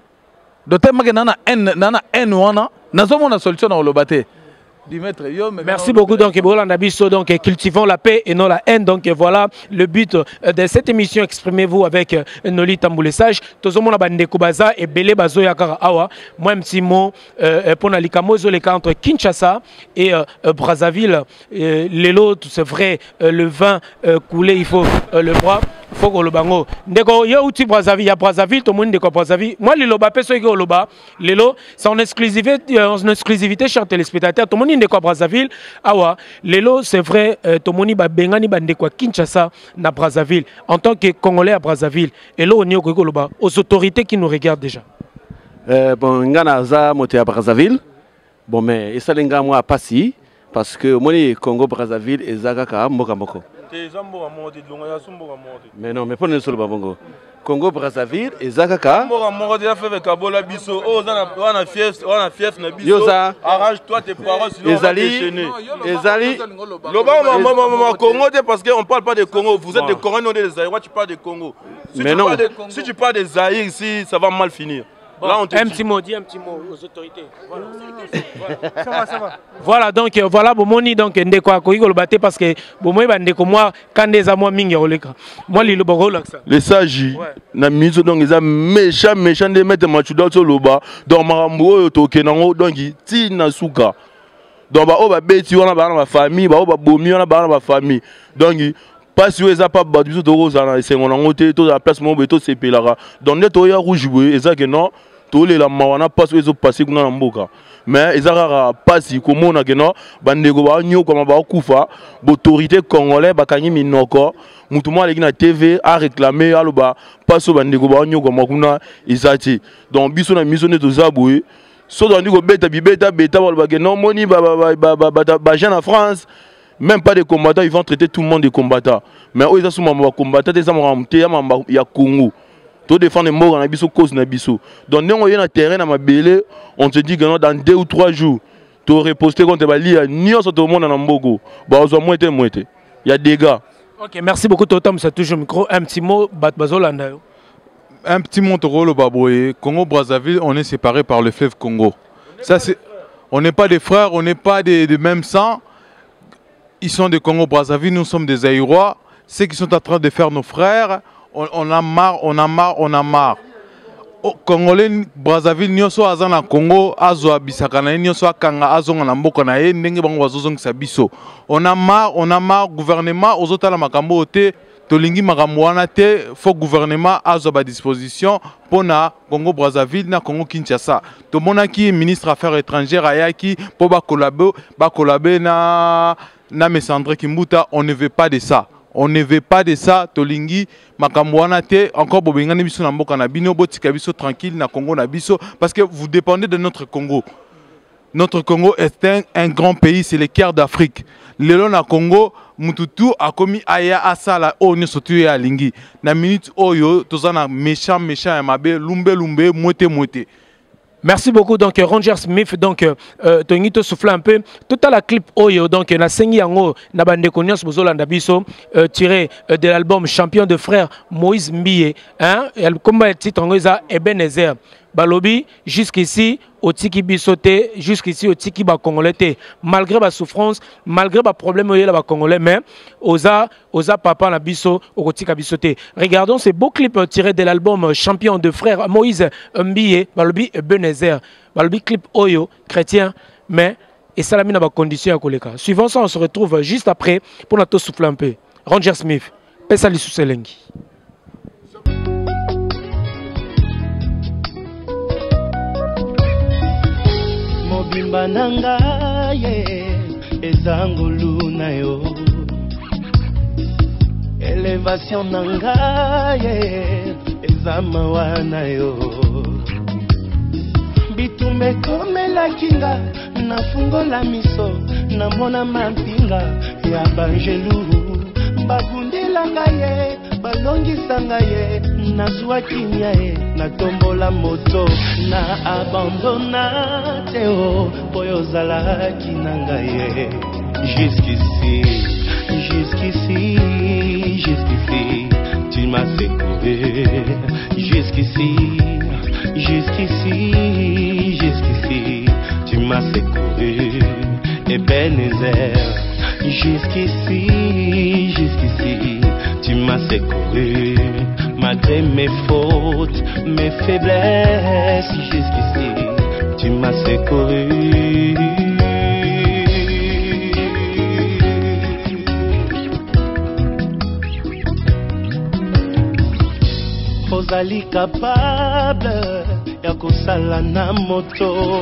dote make nana N wana nazomo na solution na olobate. Merci beaucoup. Donc, donc, cultivons la paix et non la haine. Donc, voilà le but de cette émission. Exprimez-vous avec Noli Tamboulessage. Tout le monde a bandé Kubaza et Belé Bazo Yakara Awa. Moi, un petit mot pour Nalikamozo, les cas entre Kinshasa et Brazzaville. Les lots, c'est vrai, le vin coulé, il faut le boire. Faut que le bango. Ndeko, ya outil Brazzaville, ya Brazzaville, tout le monde ndeko Brazzaville. Moi, les loba, personne qui loba, les lots, c'est en exclusivité, chers téléspectateurs. Tout le monde ndeko Brazzaville. Awa, les lots, c'est vrai, tout le monde ba bengani ba ndeko Kinshasa na Brazzaville. En tant que Congolais à Brazzaville, et là on y est loba aux autorités qui nous regardent déjà. Bon, ngana za moté à Brazzaville. Bon, mais ça lenga moi pas si parce que moi Congo Brazzaville et Zagaka mboka moko. Mais non, mais pas le seul babongo. Congo Brazzaville et Zakaka. Yosa. Arrange-toi tes paroles sinon on va déchaîner. Ezali. Congo parce qu'on parle pas de Congo. Vous êtes des Congolais, non des Zaïrois, tu parles de Congo. Si tu parles des Zaïres ici, ça va mal finir. Là, on te un petit mot, dis un petit mot aux autorités. Voilà. Ça va, ça va. Voilà, donc voilà, Bomoni, donc ndeko akoki kolobate parce que Bomoni bandeko moi quand des amours mingi oleka. Moi li lobo relaxa. Les sages, na miso donc ils a méchant de mettre machuda sur loba donc marambo oyo tokenango donc ti na suka. Donc ba o ba beti wana ba na famille, ba o ba bomi wana ba na famille. Donc parce que ça pas ba biso to rozana sengo ngote to la place mo beto sepelara. Donc ne to ya rouge boye ezake non. Tous les wana passe ils passé kuna mboka mais ils a passé comme on a que non bandeko ba nyo comme ba kufa autorité congolais ba kanyi minoko mutuma les na TV a réclamé aloba passe bandeko ba nyo comme kuna izati donc biso na miso ne to zaboué so dans ndiko beta beta ba que non moni ba jeune en France même pas des combattants ils vont traiter tout le monde des combattants mais eux ils sont ma combattants des amamte ya Congo. Tout défendre les morts en abisso cause n'abisso. Donc nous on est dans terrain à ma belle, on te dit que dans 2 ou 3 jours, tu aurais posté contre Bali, ni on se tout le monde en Mbogo. Bah on soit moitié. Il y a des gars. Ok, merci beaucoup Totam, c'est toujours micro. Un petit mot, Bazolanda. Un petit mot au Baboué. Congo Brazzaville, on est séparés par le fleuve Congo. Ça c'est, on n'est pas des frères, on n'est pas de même sang. Ils sont des Congo Brazzaville, nous sommes des Aïrois. Ceux qui sont en train de faire nos frères. On a marre. Au Congolais, Brazzaville, nyonso azana Congo, azo abisakana, nyonso akanga, azo na mboka na ye, ndenge bango bazozong sabiso. On a marre, gouvernement, ozota la makambo te, tolingi makambo wana te, faut gouvernement azo ba disposition pour na Congo Brazzaville na Congo Kinshasa. To monaki ministre affaires étrangères ayaki pour ba collaborer na Messandre Kimbuta, on ne veut pas de ça. On ne veut pas de ça, Tolingi, Makamouana te, encore Bobengani biso na mboka na bino, botika biso tranquille na Congo na biso, parce que vous dépendez de notre Congo. Notre Congo est un grand pays, c'est le cœur d'Afrique. Lelo na Congo, Mututu a commis aya asala o ni sotu ya lingi. Na minute oyo, tozana méchant ya mabe, lumbe, moite. Merci beaucoup donc Roger Smith donc Tongito souffle un peu tout à la clip oyo donc na sengi yango na bande konyos bozolanda biso tiré de l'album Champion de frères Moïse Mbiye hein comme le titre ngo eza Ebenezer balobi jusqu'ici au tiki bisoté jusqu'ici au tiki ba congolais malgré ba souffrance malgré ba problème oyo la ba congolais mais oza papa na biso au tika bisoté. Regardons ces beaux clips tirés de l'album Champion de frères Moïse Mbiye balobi Ebenezer balobi clip oyo chrétien mais et salami na ba condition ya koleka. Suivant ça on se retrouve juste après pour notre souffle un peu. Roger Smith pesa li suselengi. Mobimba nanga ye ezangulu na yo Elevation nanga ye ezamawa na yo Bitume komela kinga nafungola miso namona mampinga ya banjelu babundelanga ye balongisanga ye nazwa kinya ye natombola moto na abandona teo poyo zalaki nanga ye jusqu'ici tu m'as secouru jusqu'ici tu m'as secouru Ebenezer jusqu'ici tu m'as secouru malgré mes fautes, mes faiblesses jusqu'ici tu m'as secouru Ozali capable ya kosala na moto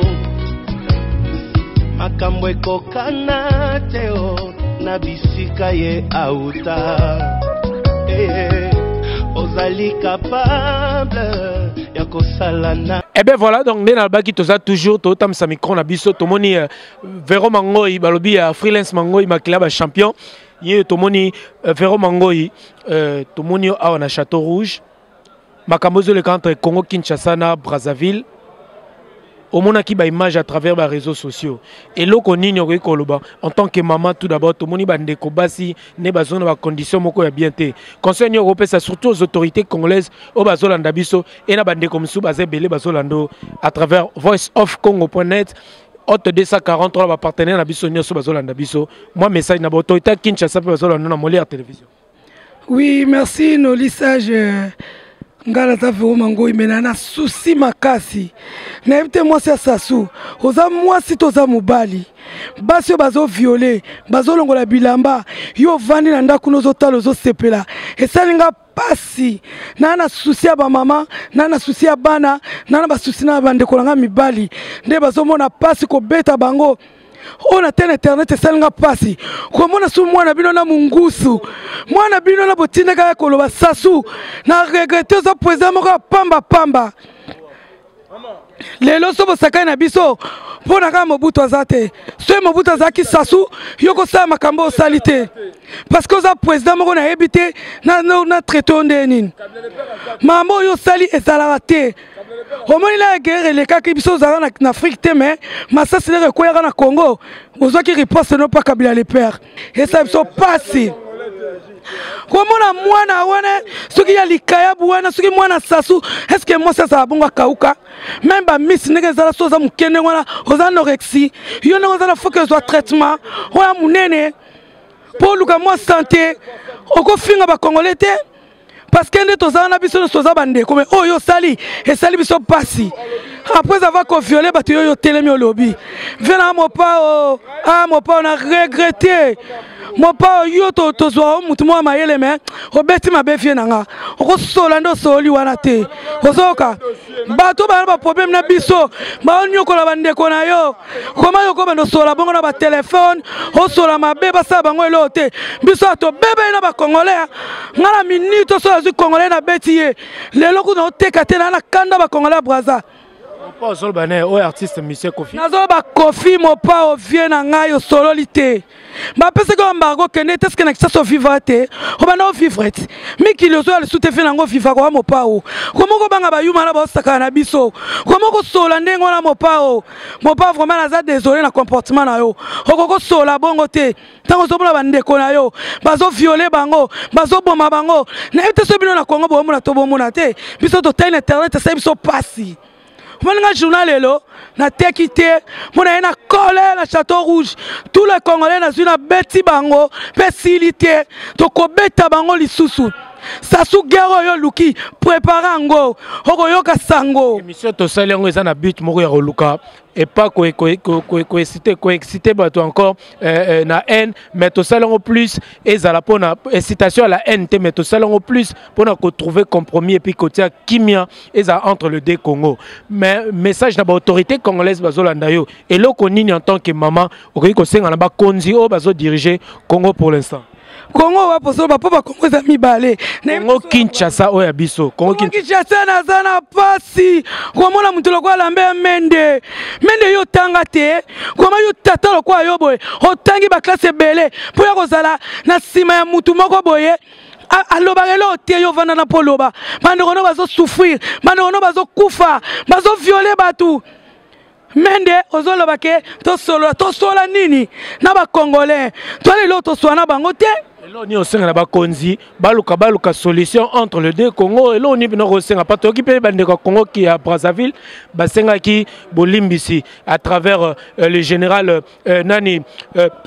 makambo ekokana teo na bisika ye auta ozali capable ya kosala na Eh bien voilà donc nena baki toza toujours totam sa micro na biso tomoni Vero Mangoi balobi ya freelance Mangoi makila ba champion ye tomoni Vero Mangoi tomoni awa na Château Rouge makambo zo le entre Congo Kinshasa na Brazzaville omonaki ba image à travers les réseaux sociaux et loko nini okoki koloba en tant que maman tout d'abord tomoni bandeko basi ne bazona ba condition moko ya bien te conseil européen surtout aux autorités congolaises au bazolanda biso et na bandeko msu bazebele bazolando à travers voiceofcongo.net Hôte 243 ba partenaire na biso nyoso bazolanda biso moi message na ba autorité Kinshasa pe bazolanda na Molière télévision. Oui, merci nos lissages. Ngala ta vraiment ngoi menana souci makasi. Na éviter moi c'est sasu. Oza moi si toza mobali. Basi bazo violer, bazo longola bilamba. Yo vandi na ndaku nozo talo zo sepela. Et ça linga pasi. Na souci ya ba mama, na souci ya bana, na ba souci na bande kolanga mibali. Nde bazo mona pasi ko beta bango. On a tel internet esalinga pasi komona su mwana bino na mungusu mwana bino na botinda kaya koloba sasu na regrette za président moko pamba lelo so bosaka na biso pona ka Mobutu azate so Mobutu azaki sasu yoko sa makambo salite parce que za président moko na ebité na traité ndenini mambo yo sali ezala te omoni la guerre les cas qui biso za na Afrique te mais massa c'est le quoi na Congo ozo qui riposte non pas Kabila les pères et ça biso passé komona mwana wana soki ya likayabu wana soki mwana sasu est-ce que moi ça va bonga kauka même ba miss nege zala soza mukene wana oza anorexie yo ne oza faut que soit traitement wana munene pour luka moi santé oko finga ba congolais te parce que nous tous on a besoin de soza bande comme oh yo sali et sali biso passi après avoir violé batu yo telemi au lobby vena mo pa on a regretté mon pa yo to zo mutu mo mayele me obeti mabefie nanga oko sola ndo soli wana te ozoka bato ba problème na biso ba onyokola bande ko na yo koma yo ko bando sola bongo na ba téléphone o sola mabe ba sa bango elo te biso to bebe na ba congolais ngala minute so azu congolais na betie lelo ku na otekate na kanda ba congolais braza pas solo bané o artiste monsieur Kofi nazo ba Kofi mo pa o vie na ngai o sololité ba pese ko mbargo kene est-ce que na kisaso vivre te o bana o vivre te mi kilo so al soute fe nango vivre ko mo pa o komo ko banga ba yuma na ba saka na biso komo ko sola ndengo na mo pa vraiment naza désolé na comportement na yo ko sola bongo te tango so bona bande ko na yo bazo violer bango bazo boma bango na ete so bino na Congo bo mo na to bo mo na te biso to taine internet sa biso passi mon journal est là, na tekité, mon a collé la Château Rouge. Tous les Congolais na une bêti bango, facilité, to ko beta bango li susu. Sasu gero yo luki prépara ngo oko ka sango monsieur to sali ngo ezana but moko ya luka et pas ko exciter bato encore na haine mais to sali ngo plus ezala pona incitation à la haine te mais to sali ngo plus pona ko trouver compromis et puis kotia kimia eza entre le deux Congo mais message na ba autorité congolaise bazolanda yo et loko nini en tant que maman okoki ko senga na ba konzi o bazo diriger Congo pour l'instant Congo wa poso ba papa Congo za mibale Congo Kinshasa oya biso Congo Kinshasa na zana pasi komona mutu lokwa lambe mende yo tanga te koma yo tata lokwa yo boye otangi ba classe belé po ya kozala na sima ya mutu moko boye alobakelo te yo vanda na poloba bande kono bazo souffrir bande kono bazo kufa bazo violer batu mende ozoloba ke to sola nini na ba congolais to lelo to soana bango te elo ni osenga na ba konzi baluka solution entre les deux Congo elo ni bino osenga pas to ki pe bande ko Congo qui à Brazzaville basenga ki bolimbisi à travers le général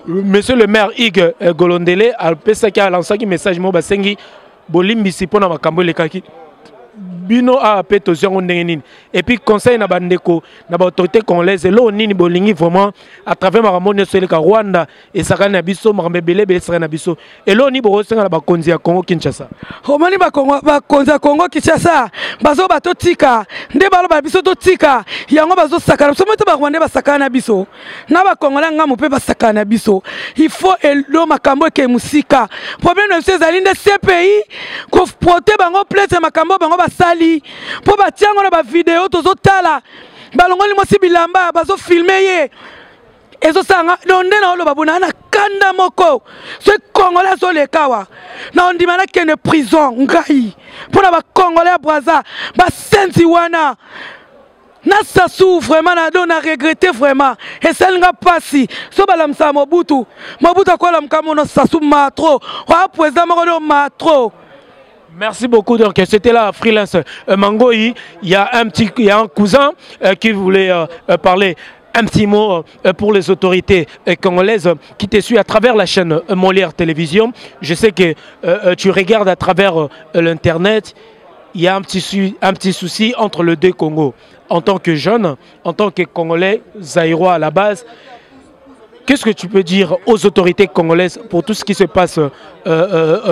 monsieur le maire Hugues Golondele a pesa ki a lancé ki message mo basengi bolimbisi pona makambo lekaki bino a peto zongo ndengenini et puis conseil na bandeko na ba autorité congolaise lo nini bolingi vraiment à travers maramone sele ka Rwanda et saka na biso marambebele bele saka na biso et lo ni bo senga na ba konzi ya Congo Kinshasa omani ba konzi ya Congo Kinshasa bazo bato tika nde balo ba biso to tika yango bazo saka so moto ba Rwanda ba saka na biso na ba Congolais ngamu pe ba saka na biso il faut elo makambo ke musika problème c'est zalinde CPI ko protéger bango place makambo bango ba sali po ba tiango na ba vidéo tozo tala balongoli mosi bilamba bazo filmer ye ezo sanga donde na olo babuna na kanda moko ce Congolais zo lekawa na ondima na kene prison ngai pona ba Congolais Brazza ba senti wana na sasu vraiment na do na regretter vraiment et ça nga pasi so balamsa Mobutu akola mkamono sasu matro wa président moko matro. Merci beaucoup. Donc c'était là Freelance Mangoï. Il y a un cousin qui voulait parler un petit mot pour les autorités congolaises qui te suivent à travers la chaîne Molière Télévision. Je sais que tu regardes à travers l'internet. Il y a un petit souci entre les deux Congos. En tant que jeune, en tant que Congolais, Zaïrois à la base, qu'est-ce que tu peux dire aux autorités congolaises pour tout ce qui se passe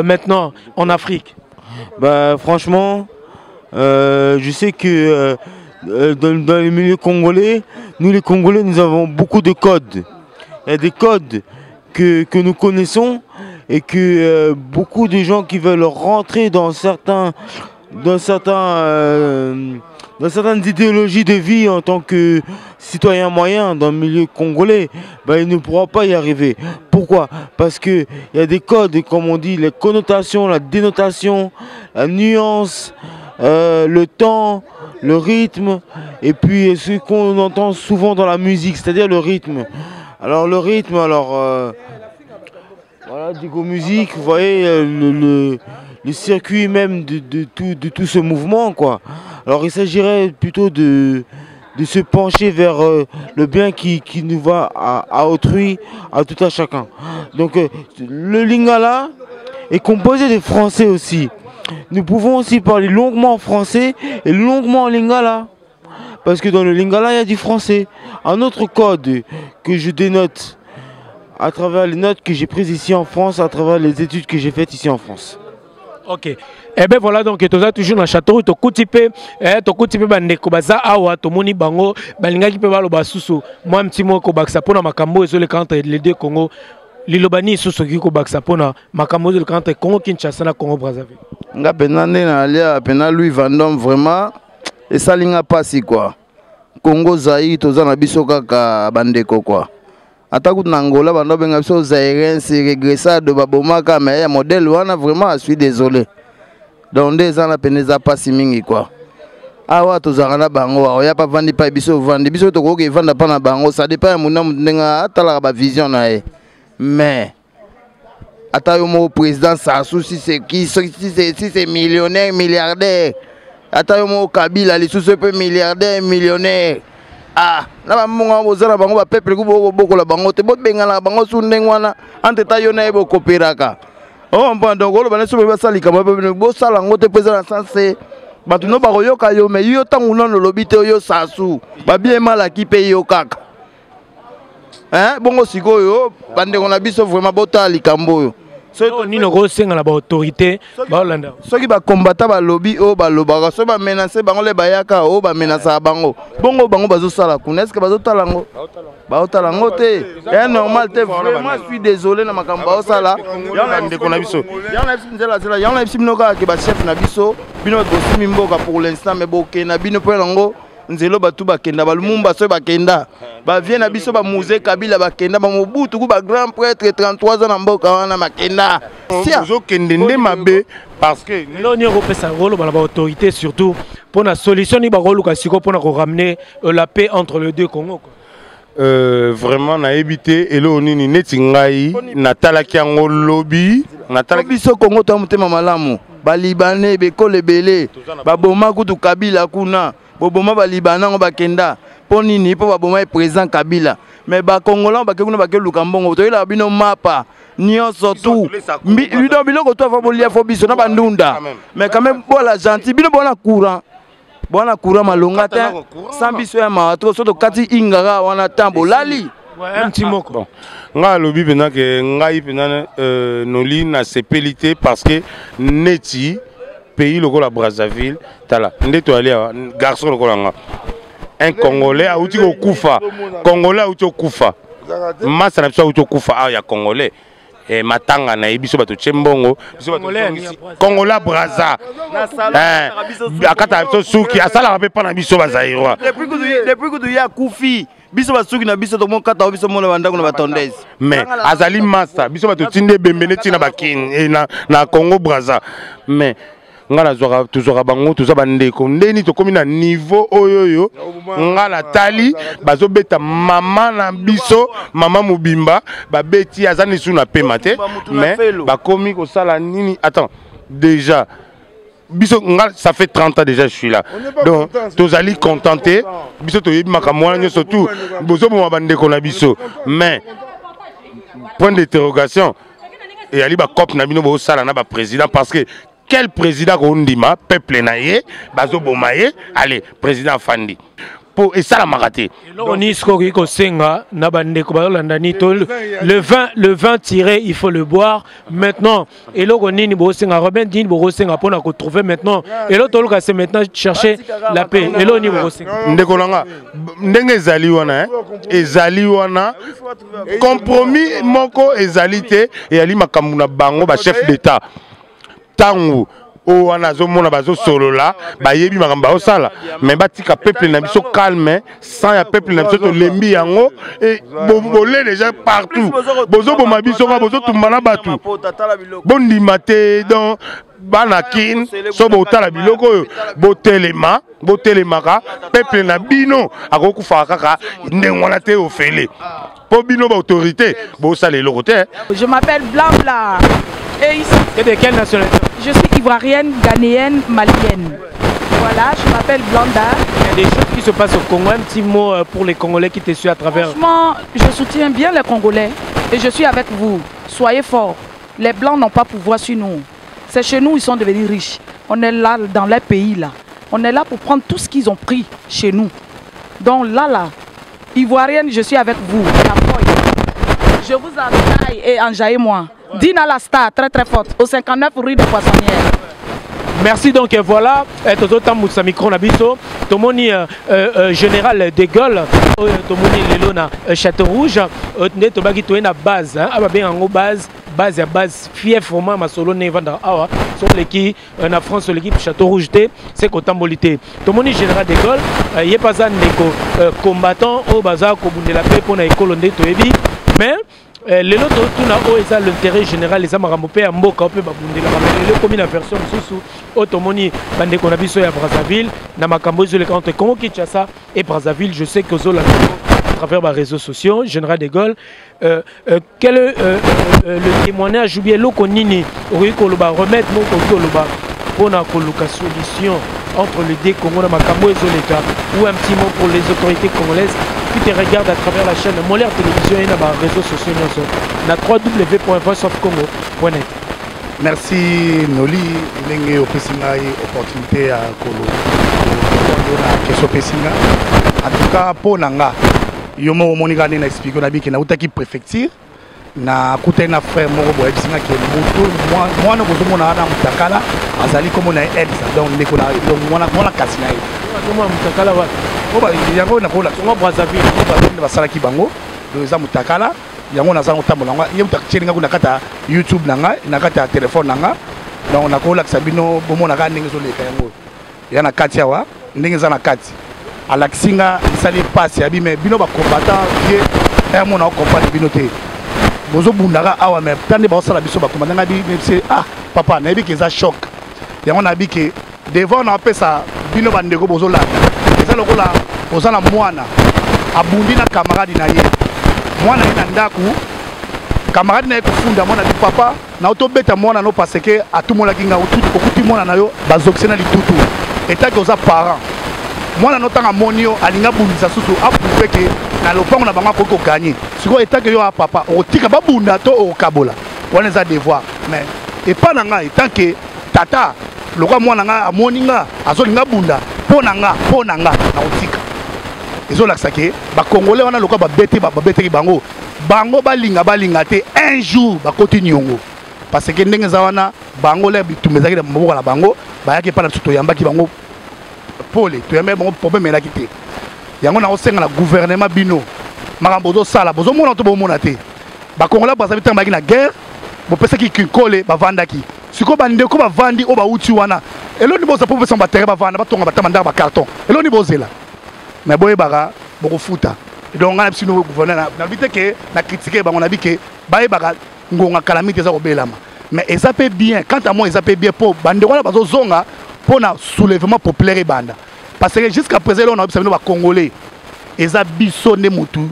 maintenant en Afrique? Bah, franchement, je sais que dans les milieux congolais, nous les Congolais, nous avons beaucoup de codes. Il y a des codes que nous connaissons et que beaucoup de gens qui veulent rentrer dans certaines idéologies de vie en tant que citoyen moyen dans le milieu congolais, ben, ils ne pourront pas y arriver. Pourquoi? Parce qu'il y a des codes, comme on dit, les connotations, la dénotation, la nuance, le temps, le rythme, et puis ce qu'on entend souvent dans la musique, c'est-à-dire le rythme. Alors le rythme, voilà, Digo Musique, vous voyez, le circuit même de tout ce mouvement, quoi. Alors il s'agirait plutôt de se pencher vers le bien qui nous va à autrui, à tout à chacun. Donc le Lingala est composé de Français aussi. Nous pouvons aussi parler longuement en français et longuement en Lingala. Parce que dans le Lingala, il y a du français. Un autre code que je dénote à travers les notes que j'ai prises ici en France, à travers les études que j'ai faites ici en France. Ok. Eh bien voilà, donc tu as toujours dans le château, tu as coupé bandeko baza awa to moni bango balinga ki pe balo basusu. Moi un petit mot ko baksa pona makambo et le entre les deux Congo. Lilobani susu ki ko baksa pona makambo le entre Congo Kinshasa na Congo Brazzaville. Nga penane na alia pena Louis Vendôme vraiment et ça linga pasi quoi. Congo Zaïre toza na biso kaka bandeko quoi. Ataku Nangola bando benga biso Zaïrien c'est régressade babomaka mais ya modèle wana vraiment je suis désolé. Donc des ans la peneza pasi mingi quoi. Awa tozaka na bango ya pa vandi pa biso to ko ke vanda pa na bango ça dépend ya muna ndenga atala ba vision na e. Mais atayo mo président Sassou si c'est millionnaire milliardaire. Atayo mo Kabila les sous peu milliardaire millionnaire. Ah, na ba monga bozana bango ba peuple ku boko la bango te bo bengala bango su ndengwana ante tayo na e bo kopéraka. Oh, donc on va se faire ça, les camarades, bon ça, on te pose dans sens c'est, bah tu n'as pas eu kayo, mais yo tant ou non le lobby te yo Sassou, bah bien mal à qui paye yo kaka. Hein, bon aussi go yo, bande on a biso vraiment bota les cambo. Ni no go senga la autorité, ba Hollanda. Ceux qui va combattre ba lobby o ba lobaka, ceux ba menacer bango le bayaka o ba menacer bango. Bongo bango bazo sala kunes que bazo talango. Ba talango te. C'est normal te vraiment je suis désolé na makamba o sala. Yana ndeko na biso. Yana nzela zela, yana binoka ke ba chef na biso, bino bosimi mboka pour l'instant mais boke na bino pe lango. Nzelo batu bakenda balumumba so bakenda ba vient na biso ba musée Kabila bakenda ba Mobutu ku ba grand prêtre 33 ans na mboka wana makenda zo kende nde mabe parce que l'on européen ça rôle ba autorité surtout pour la solution ni ba rôle ka siko pour ramener la paix entre les deux Congo quoi. Vraiment na éviter elo nini neti ngai na talaki yango lobby na talaki biso Congo to mutema malamu ba libanais be ko lebele ba boma kutu Kabila kuna boboma ba Libanais ba kenda poni ni po baboma e président Kabila mais ba Congolais ba kekuna ba ke lukambongo to ila bino mapa nyonso tout bido biloko to fa bolia fo biso na bandunda mais quand même bola gentil bino bona courant malonga te sans biso ya mato so to kati ingara wana tambo lali un petit mot bon nga lobi pena ke ngai pena noli na sepelité parce que neti pays lokola Brazzaville tala ndeto ali garçon lokola nga un Congolais a outi ko kufa Congolais a outi ko kufa massa na biso outi ko kufa ya Congolais et matanga na biso bato chembongo biso bato Congolais Brazza akata biso suki asala pe pa na biso bazairwa depuis que ya kufi biso basuki na biso to mon kata biso mona bandako na batondezi mais azali massa biso bato tinde bembene tina bakin na Congo Brazza mais nga tozwaka bango toza bandeko ndeni tokomi na niveau oyoyo nga na tali bazobeta mama na biso mama mobimba babeti aza nisu na pema te mais bakomi kosala nini. Attends, déjà biso nga ça fait 30 ans déjà je suis là donc tozali contenté biso toyebi makamwa nyonso tout bozo bo bandeko na biso mais point d'interrogation et ali ba cop na bino bo sala na ba président parce que quel président kondima peuple na ye bazo bomaye allez président Fandi pour et ça la maraté on y skoki ko senga na bande ko balanda ni to le vin tiré il faut le boire maintenant et là on ni bo senga Robin dit bo senga pour na ko trouver maintenant et là to c'est maintenant chercher la paix et là on ni bo senga ndeko nanga ndenge ezali wana compromis moko ezalité et ali makambu na bango ba chef d'état tangu o wana zomona bazo solo là bayebi makamba osala mais batika peuple na biso calme sans ya peuple na biso to lembi yango et bolé déjà partout bozo boma biso ka bozo tumbana batu bondi maté donc banakin so botala biloko botelemaka peuple na bino akokufa kaka ndengwana te ofele po bino ba autorité bo sala eloko te. Je m'appelle Blabla. Et ici, et de quelle nationalité? Je suis ivoirienne, ghanéenne, malienne. Voilà, je m'appelle Blanda. Il y a des choses qui se passent au Congo. Un petit mot pour les Congolais qui te suivent à travers. Franchement, je soutiens bien les Congolais et je suis avec vous. Soyez forts. Les Blancs n'ont pas pouvoir sur nous. C'est chez nous ils sont devenus riches. On est là dans les pays là. On est là pour prendre tout ce qu'ils ont pris chez nous. Donc là, ivoirienne, je suis avec vous. Je vous enjaille et enjaillez-moi. Dina la star, très très forte, au 59 rue de Poissonnière. Merci donc voilà, tozotam moussa micro na biso, tomoni général de Gaulle, tomoni lelo na Château Rouge, ne tobaki toye na base, aba bengango base ya base fief vraiment masolo ne vanda awa, sur l'équipe na France l'équipe Château Rouge té, c'est kotambolité. Tomoni général de Gaulle, yé pas un combattant au bazar ko bundela pe pona ekolo nde toyebi, mais les autres tout ça l'intérêt général les amaramopé à mboka pe babundela le comme une version sous automoni bande qu'on a vu sur Brazzaville na makambo zo le entre Congo Kinshasa et Brazzaville. Je sais que zola à travers les réseaux sociaux général de Gaulle quel est le témoignage ou bien l'okonini koloba remettre mon koloba pour na koluka solution entre les deux Congo na makambo et zoleka ou un petit mot pour les autorités congolaises qui te regardent à travers la chaîne Molaire Télévision et dans les réseaux sociaux na www.voiceofcongo.net. Merci Noli ndenge opesinga opportunité ya question pesinga en tout cas pour nanga yo mo monika na expliquer na biki na utaki préfecture na kutana na frère moko boye bisinga ke moto mwana kozomona na mutakala azali comme na Elsa donc ndeko na donc mwana kasi na ye comment mutakala wa oba yango na kola Congo Brazzaville ba basala ki bango eza mutakala yango naza kotambola nga ye mutakichelinga kuna kata YouTube nanga na kata téléphone nanga donc na kola sabino bomona ka ndenge zoleka yango ya na kati awa ndenge za na kati alaksinga isali passe ya bime bino ba combattant vie ya mona combattre bino te bozo bundaka awa mais tande ba osala biso ba combattant bi même ah papa na bi ke za choc yango na bi ke devant na pesa bino bandeko bozo la eza lokola ozala mwana abundi na camarade na ye mwana ye na ndaku camarade na ye kufunda mwana bi papa na otobeta mwana no parce que atumolaki nga okuti mwana na yo bazokise na litutu etaki oza parent mwana no tanga moni yo alinga bundisa susu aprouve ke na lopango na bango akoki koganye sikoyo etaki yo a papa okotika babunda to okokabola wana eza devoir mais epa na ngai etanke tata lokwa mwana nga amoni nga azolinga bunda mpo na nga na otika ezolakisa ke bakongole wana lokwa babeteki bango balinga te un jour bakoti niongo parce que ndenge eza wana bango le bitumba ezalaki na maboko na bango bayaki epa na biso toyambaki bango pole toyambaki bango problème elaki te yango na osenga na gouvernement bino makambo ozosala bozomona to bomona te bakongole Brazzaville ntango bayaki na guerre bopesaki kinkole bavandaki sikoyo bandeko bavandi oyo bauti wana eloni boza mpo pesa batere bavanda batonga batama ndaka bacarton eloni bozela mais boyebaka bokofuta donc nga na bisino gouverneur na bi te ke na critiquer bango na bi ke bayebaka ngonga kalamite eza kobelama mais ils appellent bien. Quant à moi, ils appellent bien pour Bandera, pour un soulèvement populaire et banda. Parce que jusqu'à présent, on a observé les Congolais. Ils ont bisonné Moutou,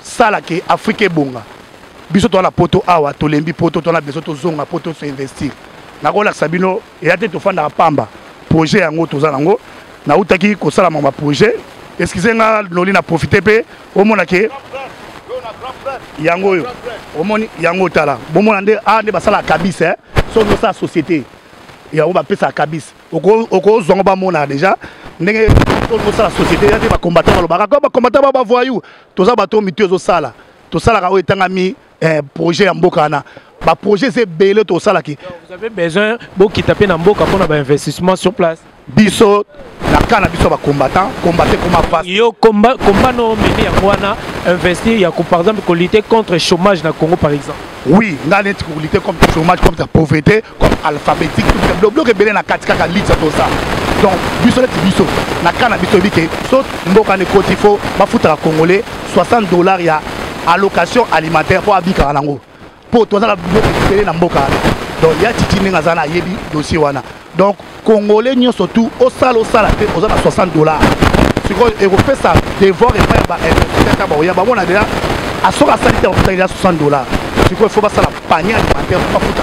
ça là qui est Afrique bonga. Bisonné la poto awa, tolembi poto, on a besoin de zonga poto se investir. Nakola Sabino, il y a des gens dans Pamba. Projet en haut, zango. Na utaki ko sala mama projet. Excusez-moi, nous avons profité pe au monde que yango yo. Au monde yango tala. Bon monde ande basala kabis hein. Sur notre société. Il y a on va passer à kabis. Oko zongo ba mona déjà. Ndenge sur notre société, il y a des combattants ba combattants ba voyou. Toza bato mituezo sala. To sala ka o etanga mi projet ya mboka na. Ba projet c'est belé to sala ki. Vous avez besoin beaucoup taper na mboka pour un investissement sur place. Biso la kana biso ba combattant combattre comme face yo combat no mené ya wana investir ya par exemple pour lutter contre le chômage na Congo par exemple. Oui, nga net pour lutter contre le chômage, contre la pauvreté, contre l'alphabétique, tout le bloc belé na katika ka lutte tout ça. Donc biso let biso na kana biso bike saute mboka ne côté faut ba foutre congolais $60 ya allocation alimentaire pour abika nango. Pour toi la belé na mboka. Donc il y a titi nga zana yebi dossier wana. Donc Congolais n'y surtout au sale aux $60. Si vous faites ça, devoir et pas il y a bon déjà à son sanité on fait $60. Si il faut pas ça la panier alimentaire pour pas foutre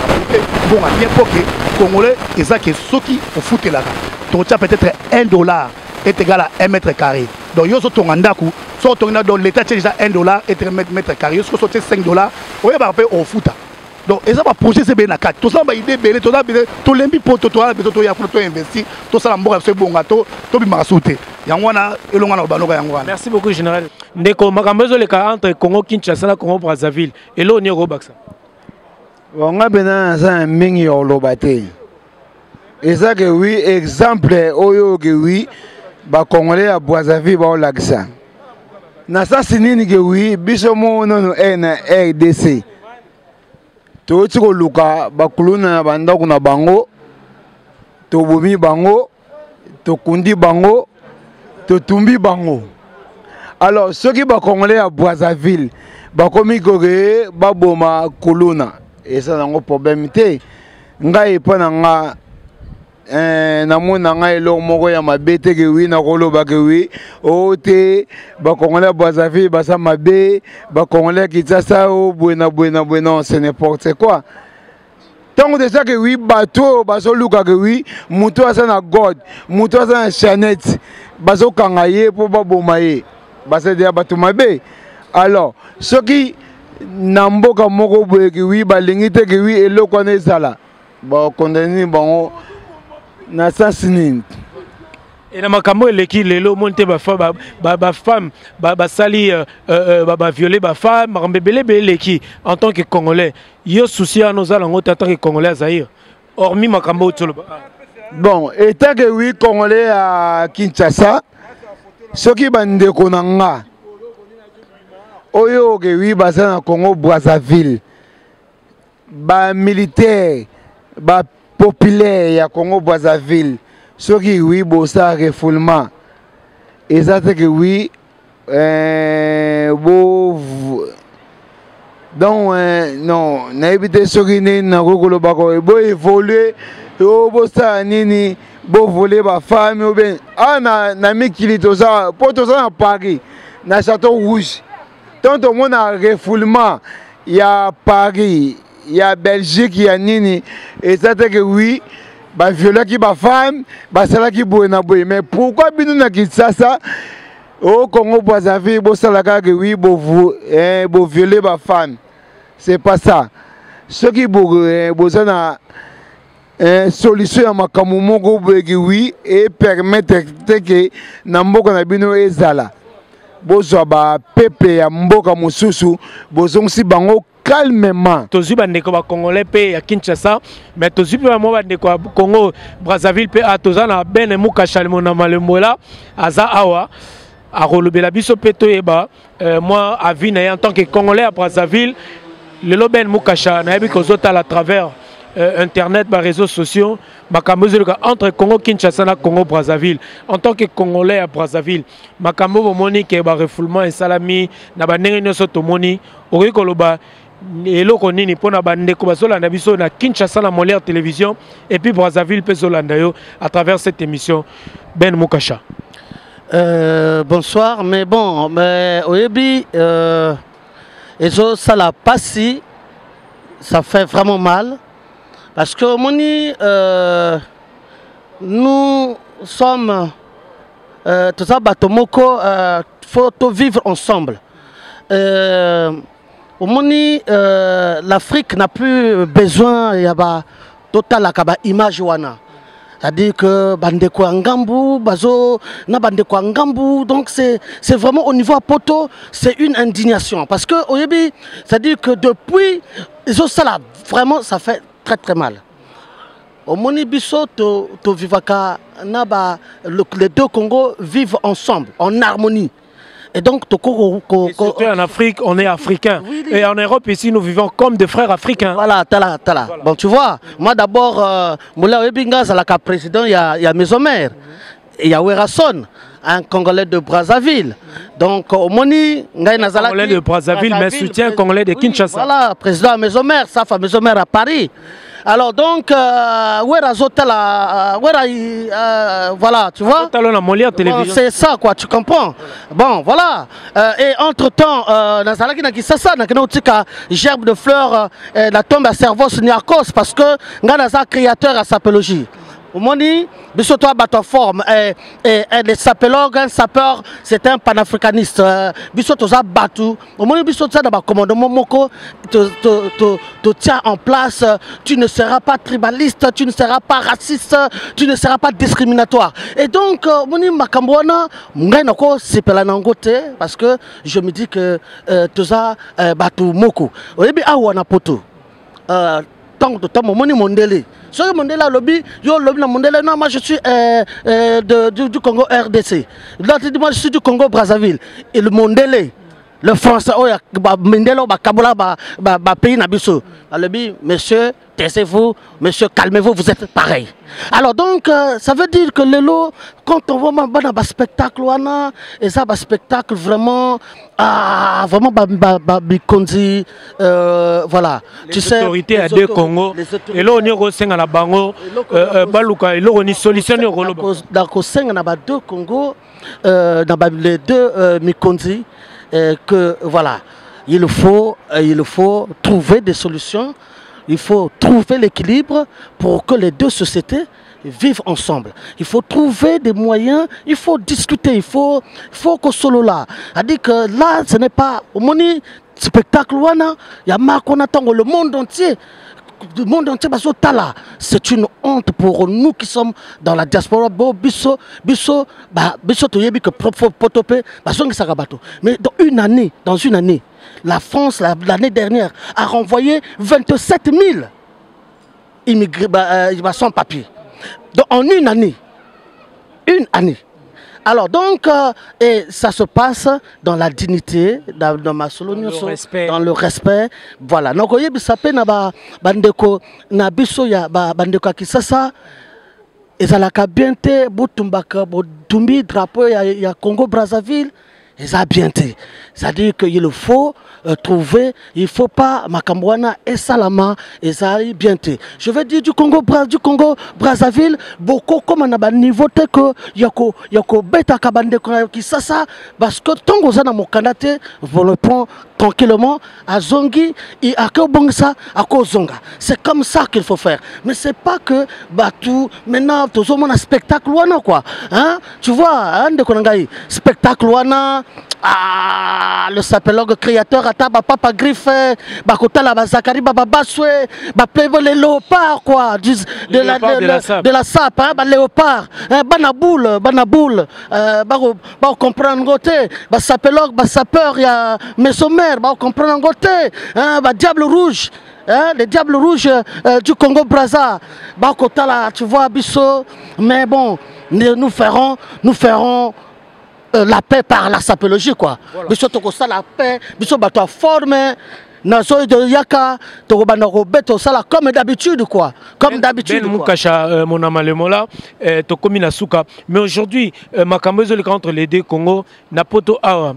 bon à bien pour que Congolais et ça qui ceux qui faut foutre là. Donc tu as peut-être $1 est égal à 1 mètre carré. Donc yo so tongandaku so tonga dans l'état déjà $1 est 1 mètre carré. Yo so $5 on va payer au foot. Donc, ils ont un projet, c'est bien. Tout ça, il y a des idées, tout ça, tout l'embi pour tout, tout investir, tout ça, c'est bon, tout bien sauté. Merci beaucoup, général. Ndeko, makambezo le cas entre Congo Kinshasa et Congo Brazzaville. Et là, on y Robaxa. On a besoin d'un mingi au lobate. Et ça que oui, exemple, oyo que oui, ba Congolais à Brazzaville ba olaxa. Na ça sinini que oui, bisomo non na RDC. Tooti ko luka bakuluna na bandako na bango to bomi bango to kundi bango to tumbi bango. Alors ceux qui ba congolais à Brazzaville ba komi koke ba boma kuluna et ça nango problème te ngai pona nga na mona ngai lo moko ya mabete ke wi na koloba ke wi o te ba congolais Brazzaville ba sa mabe ba congolais Kinshasa o buena c'est n'importe quoi. Tant déjà que oui bateau ba so luka ke wi muto asa na god muto asa na chanette ba so kangaye po ba bomaye ba se dia bato mabe. Alors ceux qui na mboka moko boye ke wi ba lingite ke wi eloko na ezala ba condamner bango na sasini. Et na makambo eleki lelo monte ba femme ba sali ba violer ba femme makambe beleki en tant que congolais yo souci à nos alango en tant que congolais Zaïre hormis makambo toloba. Bon état que oui congolais à Kinshasa soki bande konanga oyo que oui ba na Congo Brazzaville ba militaire ba populaire ya Congo Brazzaville ceux qui oui bossa refoulement et ça c'est que oui donc non na éviter ceux qui na kokolo bako bo évoluer o bossa nini bo voler ba femme ou bien na mikili toza pour toza na Paris na Château Rouge tant au monde a refoulement il y a Paris il y a Belgique, il y a Nini, et ça c'est que oui, bah violer qui ba femme, bah c'est là qui boit boy. Mais pourquoi binu na Kinshasa au Congo Brazzaville, bo salaka que oui, bo violer ba femme, c'est pas ça. Ce qui besoin na solution à makamu moko que oui et permettre que na mboka na bino ezala. Bozo ba pepe ya mboka mususu, bozo si bango calmement. Tozu bandeko ba congolais pe ya Kinshasa, mais tozu pe mo bandeko Congo Brazzaville pe atoza na bene muka chalmo na malembola aza awa a rolobela biso pe toyeba moi à vie en tant que congolais à Brazzaville le loben muka cha na yebi kozota à travers internet, les réseaux sociaux, entre Congo Kinshasa et Congo Brazzaville. En tant que Congolais à Brazzaville, Makambo Moni qui est refoulement et salami, na banenge nyoso tomoni, orikoloba eloko nini mpona bandeko bazolanda biso na Kinshasa na Molière Télévision et puis Brazzaville pe zolanda yo à travers cette émission. Ben Mukasha. Bonsoir, mais bon, mais oyebi ezo sala pasi, ça fait vraiment mal parce que moni nous sommes tout ça batomoko faut vivre ensemble. Moni l'Afrique n'a plus besoin y a ba total akaba image wana. C'est-à-dire que bandeko angambu bazo na bandeko angambu, donc c'est vraiment au niveau à poto, c'est une indignation parce que oyebi, c'est-à-dire que depuis ils ont ça là, vraiment ça fait très très mal. Au moni biso to vivaka na ba les deux Congos vivent ensemble en harmonie. Et donc, surtout en Afrique, on est africain. Oui, et en Europe, ici, nous vivons comme des frères africains. Voilà, voilà. Bon, tu vois, moi d'abord, Moula Webinga, c'est le président, il y a Mesomer, il y a Werason, un Congolais de Brazzaville. Donc, au Moni, Congolais de Brazzaville, mais soutient Congolais de Kinshasa. Voilà, président Mesomer, ça fait Mesomer à Paris. Alors donc, voilà, tu vois, c'est ça quoi, tu comprends. Bon, voilà. Et entre-temps, gerbe de fleurs, la tombe à Servos Niarkos, parce que Nganaza créateur à sapologie. Au moni, biso toi bateau forme et les sapeurs, un sapeur, c'est un panafricaniste. Biso toza batu. Au moni biso toza dans commandement moko te tient en place. Tu ne seras pas tribaliste, tu ne seras pas raciste, tu ne seras pas discriminatoire. Et donc moni makambwana ngai nako sepela nangote parce que je me dis que toza batu moko. Oyebi awa na poto. Tant de temps moni mondele. Sur Mandela lobby, yo lobby na Mandela. Non, moi je suis du Congo RDC. L'autre dit moi je suis du Congo Brazzaville. Et le Mandela, le français, oh Mandela, Kabola, pays nabiso. Lobby, monsieur, taisez-vous, monsieur, calmez-vous, vous êtes pareil. Alors donc, ça veut dire que le lot, quand on voit un spectacle, et ça, un spectacle vraiment, vraiment, voilà. Tu sais, autorités à deux Congo, et là on est au sein à la Bango, Baluka, et là on est solutionné au Rolo. Dans le sein, on a deux Congo, dans les deux Mikonzi, que voilà, il faut trouver des solutions. Il faut trouver l'équilibre pour que les deux sociétés vivent ensemble. Il faut trouver des moyens, il faut discuter, il faut que solo là. C'est-à-dire que là, ce n'est pas au moni spectacle, il y a marque qu'on attend le monde entier. Le monde entier, c'est une honte pour nous qui sommes dans la diaspora. Mais dans une année, la France, l'année dernière, a renvoyé 27 000 immigrés sans papier. Donc, en une année. Alors donc, et ça se passe dans la dignité, dans le respect. Voilà. Donc, vous savez, bandeko na biso ya bandeko kisasa ezalaka bienté botumbaka botumbi drapeau ya Congo Brazzaville. C'est-à-dire qu'il faut trouver, il ne faut pas Makambouana et Salama et ça bien. Je veux dire du Congo Brazzaville, beaucoup comme on a un niveau que yako beta kabande qui ça parce que tant que on a mon candidat, on le prend tranquillement à Zongi et à Kobongsa à Kozonga. C'est comme ça qu'il faut faire. Mais c'est pas que tout maintenant tout le monde a spectacle wana quoi. Hein? Tu vois, hein, de Konangai spectacle wana. Le sapologue créateur ataba papa griffe bakota la bazakari baba baswe ba plaive les léopards quoi de la sape hein, ba léopard hein, banaboule ba comprendre côté ba sapologue ba sapeur ya Mesomer ba comprendre côté hein, ba diable rouge hein, les diables rouges du Congo Brazza ba kota la tu vois biso mais bon nous ferons la paix par la sapologie quoi. Biso toko ça la paix, biso bato forme nazo de yaka toko bana robeto ça la comme d'habitude quoi. Comme d'habitude. Ben Mukasha mon amalemola to komi na suka. Mais aujourd'hui makambo ezoleka entre les deux Congo na poto awa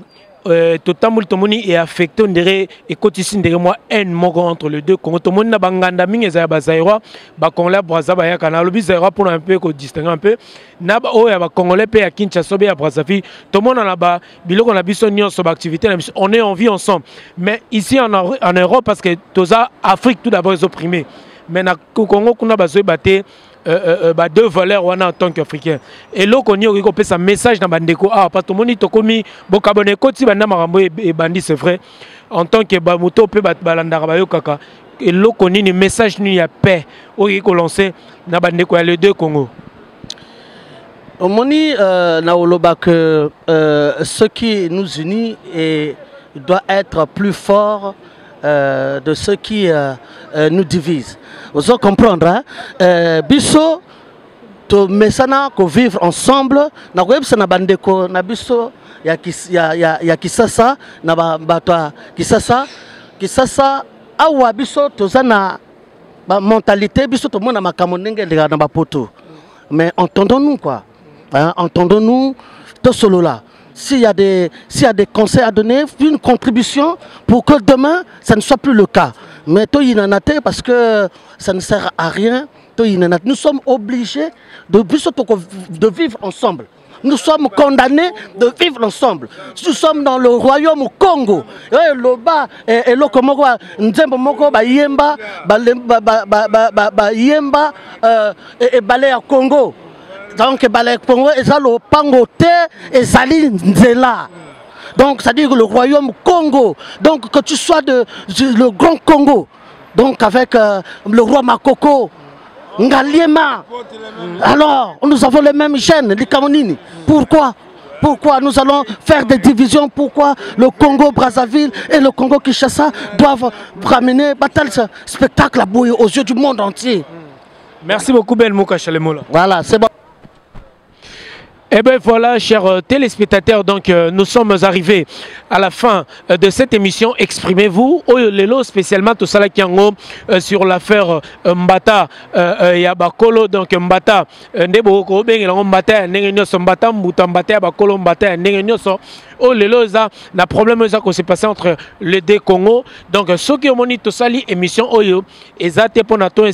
totamul tomoni est affecté on dirait et quotidien derrière moi un mot entre les deux Congo tomoni na banganda mingi za ba Zaïrois ba Congolais Brazzaville ya kana lobi Zaïrois pour un peu ko distinguer un peu na ba o ya ba Congolais pe ya Kinshasa be ya Brazzaville tomoni na ba biloko na biso nyonso ba activité na biso on est en vie ensemble mais ici en Europe parce que toza Afrique tout d'abord ils opprimés mais na Congo kuna bazoy baté deux valeurs en tant qu'Africain et là on y a un message dans bandeko parce que moni tokomi bokabone koti banda marambo et bandi c'est vrai en tant que bamuto pe balandara bayo kaka et là on y a un message ni ya paix au ko lancer na bandeko ya les deux Congo moni na oloba que ce qui nous unit et doit être plus fort de ce qui nous divise. Vous allez comprendre, hein? Bisso, to mesana ko vivre ensemble. Na ko yebisa na bandeko na biso ya Kisasa na bato Kisasa awa biso tozana ba mentalité biso to mona makambo ndenge na ba poto. Mais entendons-nous quoi. Hein? Entendons-nous to solo là. S'il y a des conseils à donner, une contribution pour que demain, ça ne soit plus le cas. Mais toi, il en a parce que ça ne sert à rien. Nous sommes obligés de vivre ensemble. Nous sommes condamnés de vivre ensemble. Nous sommes dans le royaume Congo. Loba et le Congo, Nzembo Moko, Yemba, Yemba et Balé à Congo. Donc, le Congo est le Pangote et Saline Nzela. Donc, ça dit que le royaume Congo. Donc, que tu sois le grand Congo. Donc, avec le roi Makoko, Ngaliema. Alors, nous avons les mêmes gènes, les Kamonini. Pourquoi nous allons faire des divisions? Pourquoi le Congo Brazzaville et le Congo Kinshasa doivent ramener ce spectacle à bouillir aux yeux du monde entier? Merci beaucoup, Ben Mouka Chalemola. Voilà, c'est bon. Et bien voilà, chers téléspectateurs, donc nous sommes arrivés à la fin de cette émission. Exprimez-vous. Lelo spécialement tout ça là qui en sur l'affaire Mbata Yabakolo, donc Mbata Ndebo ben Mbata Nengenyoso Mbata Mbuta Mbata Yabakolo Mbata Nengenyoso. Oh lelo ça na problème ça qui s'est passé entre les deux Congo. Donc ceux qui ont moni tout ça émission oyo ezate pour na to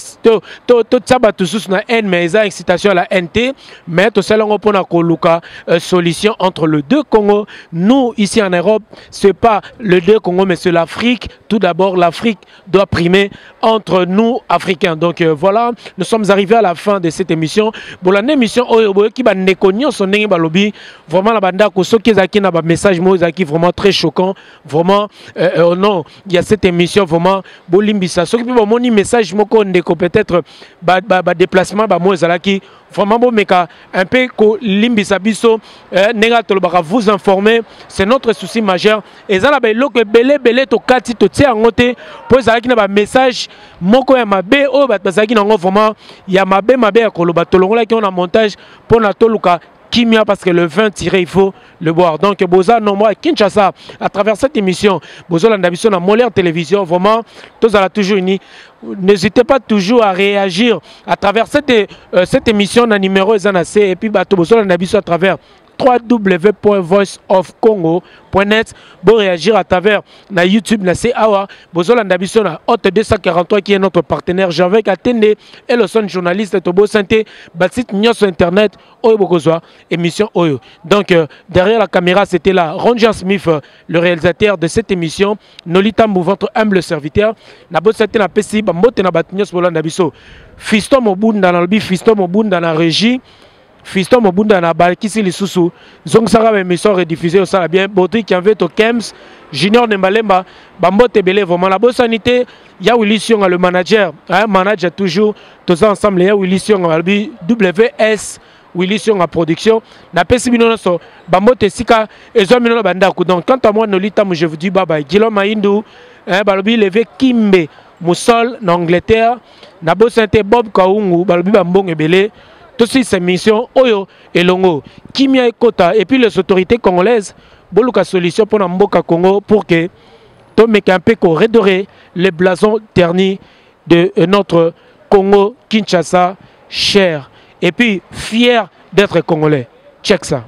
tsaba tous na haine mais eza excitation à la NT mais tout ça là pour na solution entre les deux Congo. Nous ici en Europe c'est pas le deux Congo mais c'est l'Afrique. Tout d'abord l'Afrique doit primer entre nous Africains. Donc voilà, nous sommes arrivés à la fin de cette émission. Pour l'émission oyo qui ba nekonyo son ndenge balobi vraiment la banda ko soki ezaki na ba message mo ezaki vraiment très choquant vraiment non, il y a cette émission vraiment bolimbisa soki pe ba moni message moko ndeko peut-être ba déplacement ba mo ezalaki vraiment bon meka un peu ko limbisa biso nenga tolobaka vous informer, c'est notre souci majeur et ça la ba eloko belé to kati to tia ngote po ezalaki na ba message moko ya mabe o ba bazaki nango vraiment ya mabe ya koloba tolongola ki on a montage pour na toluka Kimia parce que le vin tiré il faut le boire. Donc Boza non moi Kinshasa à travers cette émission Bozo Landabiso na Molaire Télévision vraiment tous à la toujours unis. N'hésitez pas toujours à réagir à travers cette émission na numéro ezanacé et puis bato Bozo Landabiso à travers www.voiceofcongo.net pour réagir à travers na YouTube na CAWA Bozola Ndabiso na Hôte 243 qui est notre partenaire Jean-Vec Atende et le son journaliste Tobo Santé Basit Nyos sur internet Oyo Bokozwa émission Oyo. Donc derrière la caméra c'était là Ronjan Smith le réalisateur de cette émission Nolita Mbou votre humble serviteur na Bosanté na Pesi Bambote na Batnyos Bola Ndabiso Fiston Mobunda na Lbi Fiston Mobunda na régie Fiston Mobunda na Balkisi Lisusu Zong Sara émission rediffusée au sala bien Botri qui en veut au Kems Junior Nembalemba Bambote Belé vraiment la bonne sanité ya Willy Sion le manager manager toujours tous ensemble ya Willy Sion WS Willy Sion en production na pesi bino so Bambote Sika ezo mino banda ku donc quant à moi Nolita je vous dis bye bye Gilo Maindu balobi levé Kimbe Moussol en Angleterre na bonne santé Bob Kaungu balobi Bambong Belé. Toutes ces émissions, Oyo et Longo, Kimia et Kota, et puis les autorités congolaises, Boluka solution pour Mboka Congo pour que Tomeka un peu redorer les blasons ternis de notre Congo Kinshasa cher et puis fier d'être congolais. Check ça.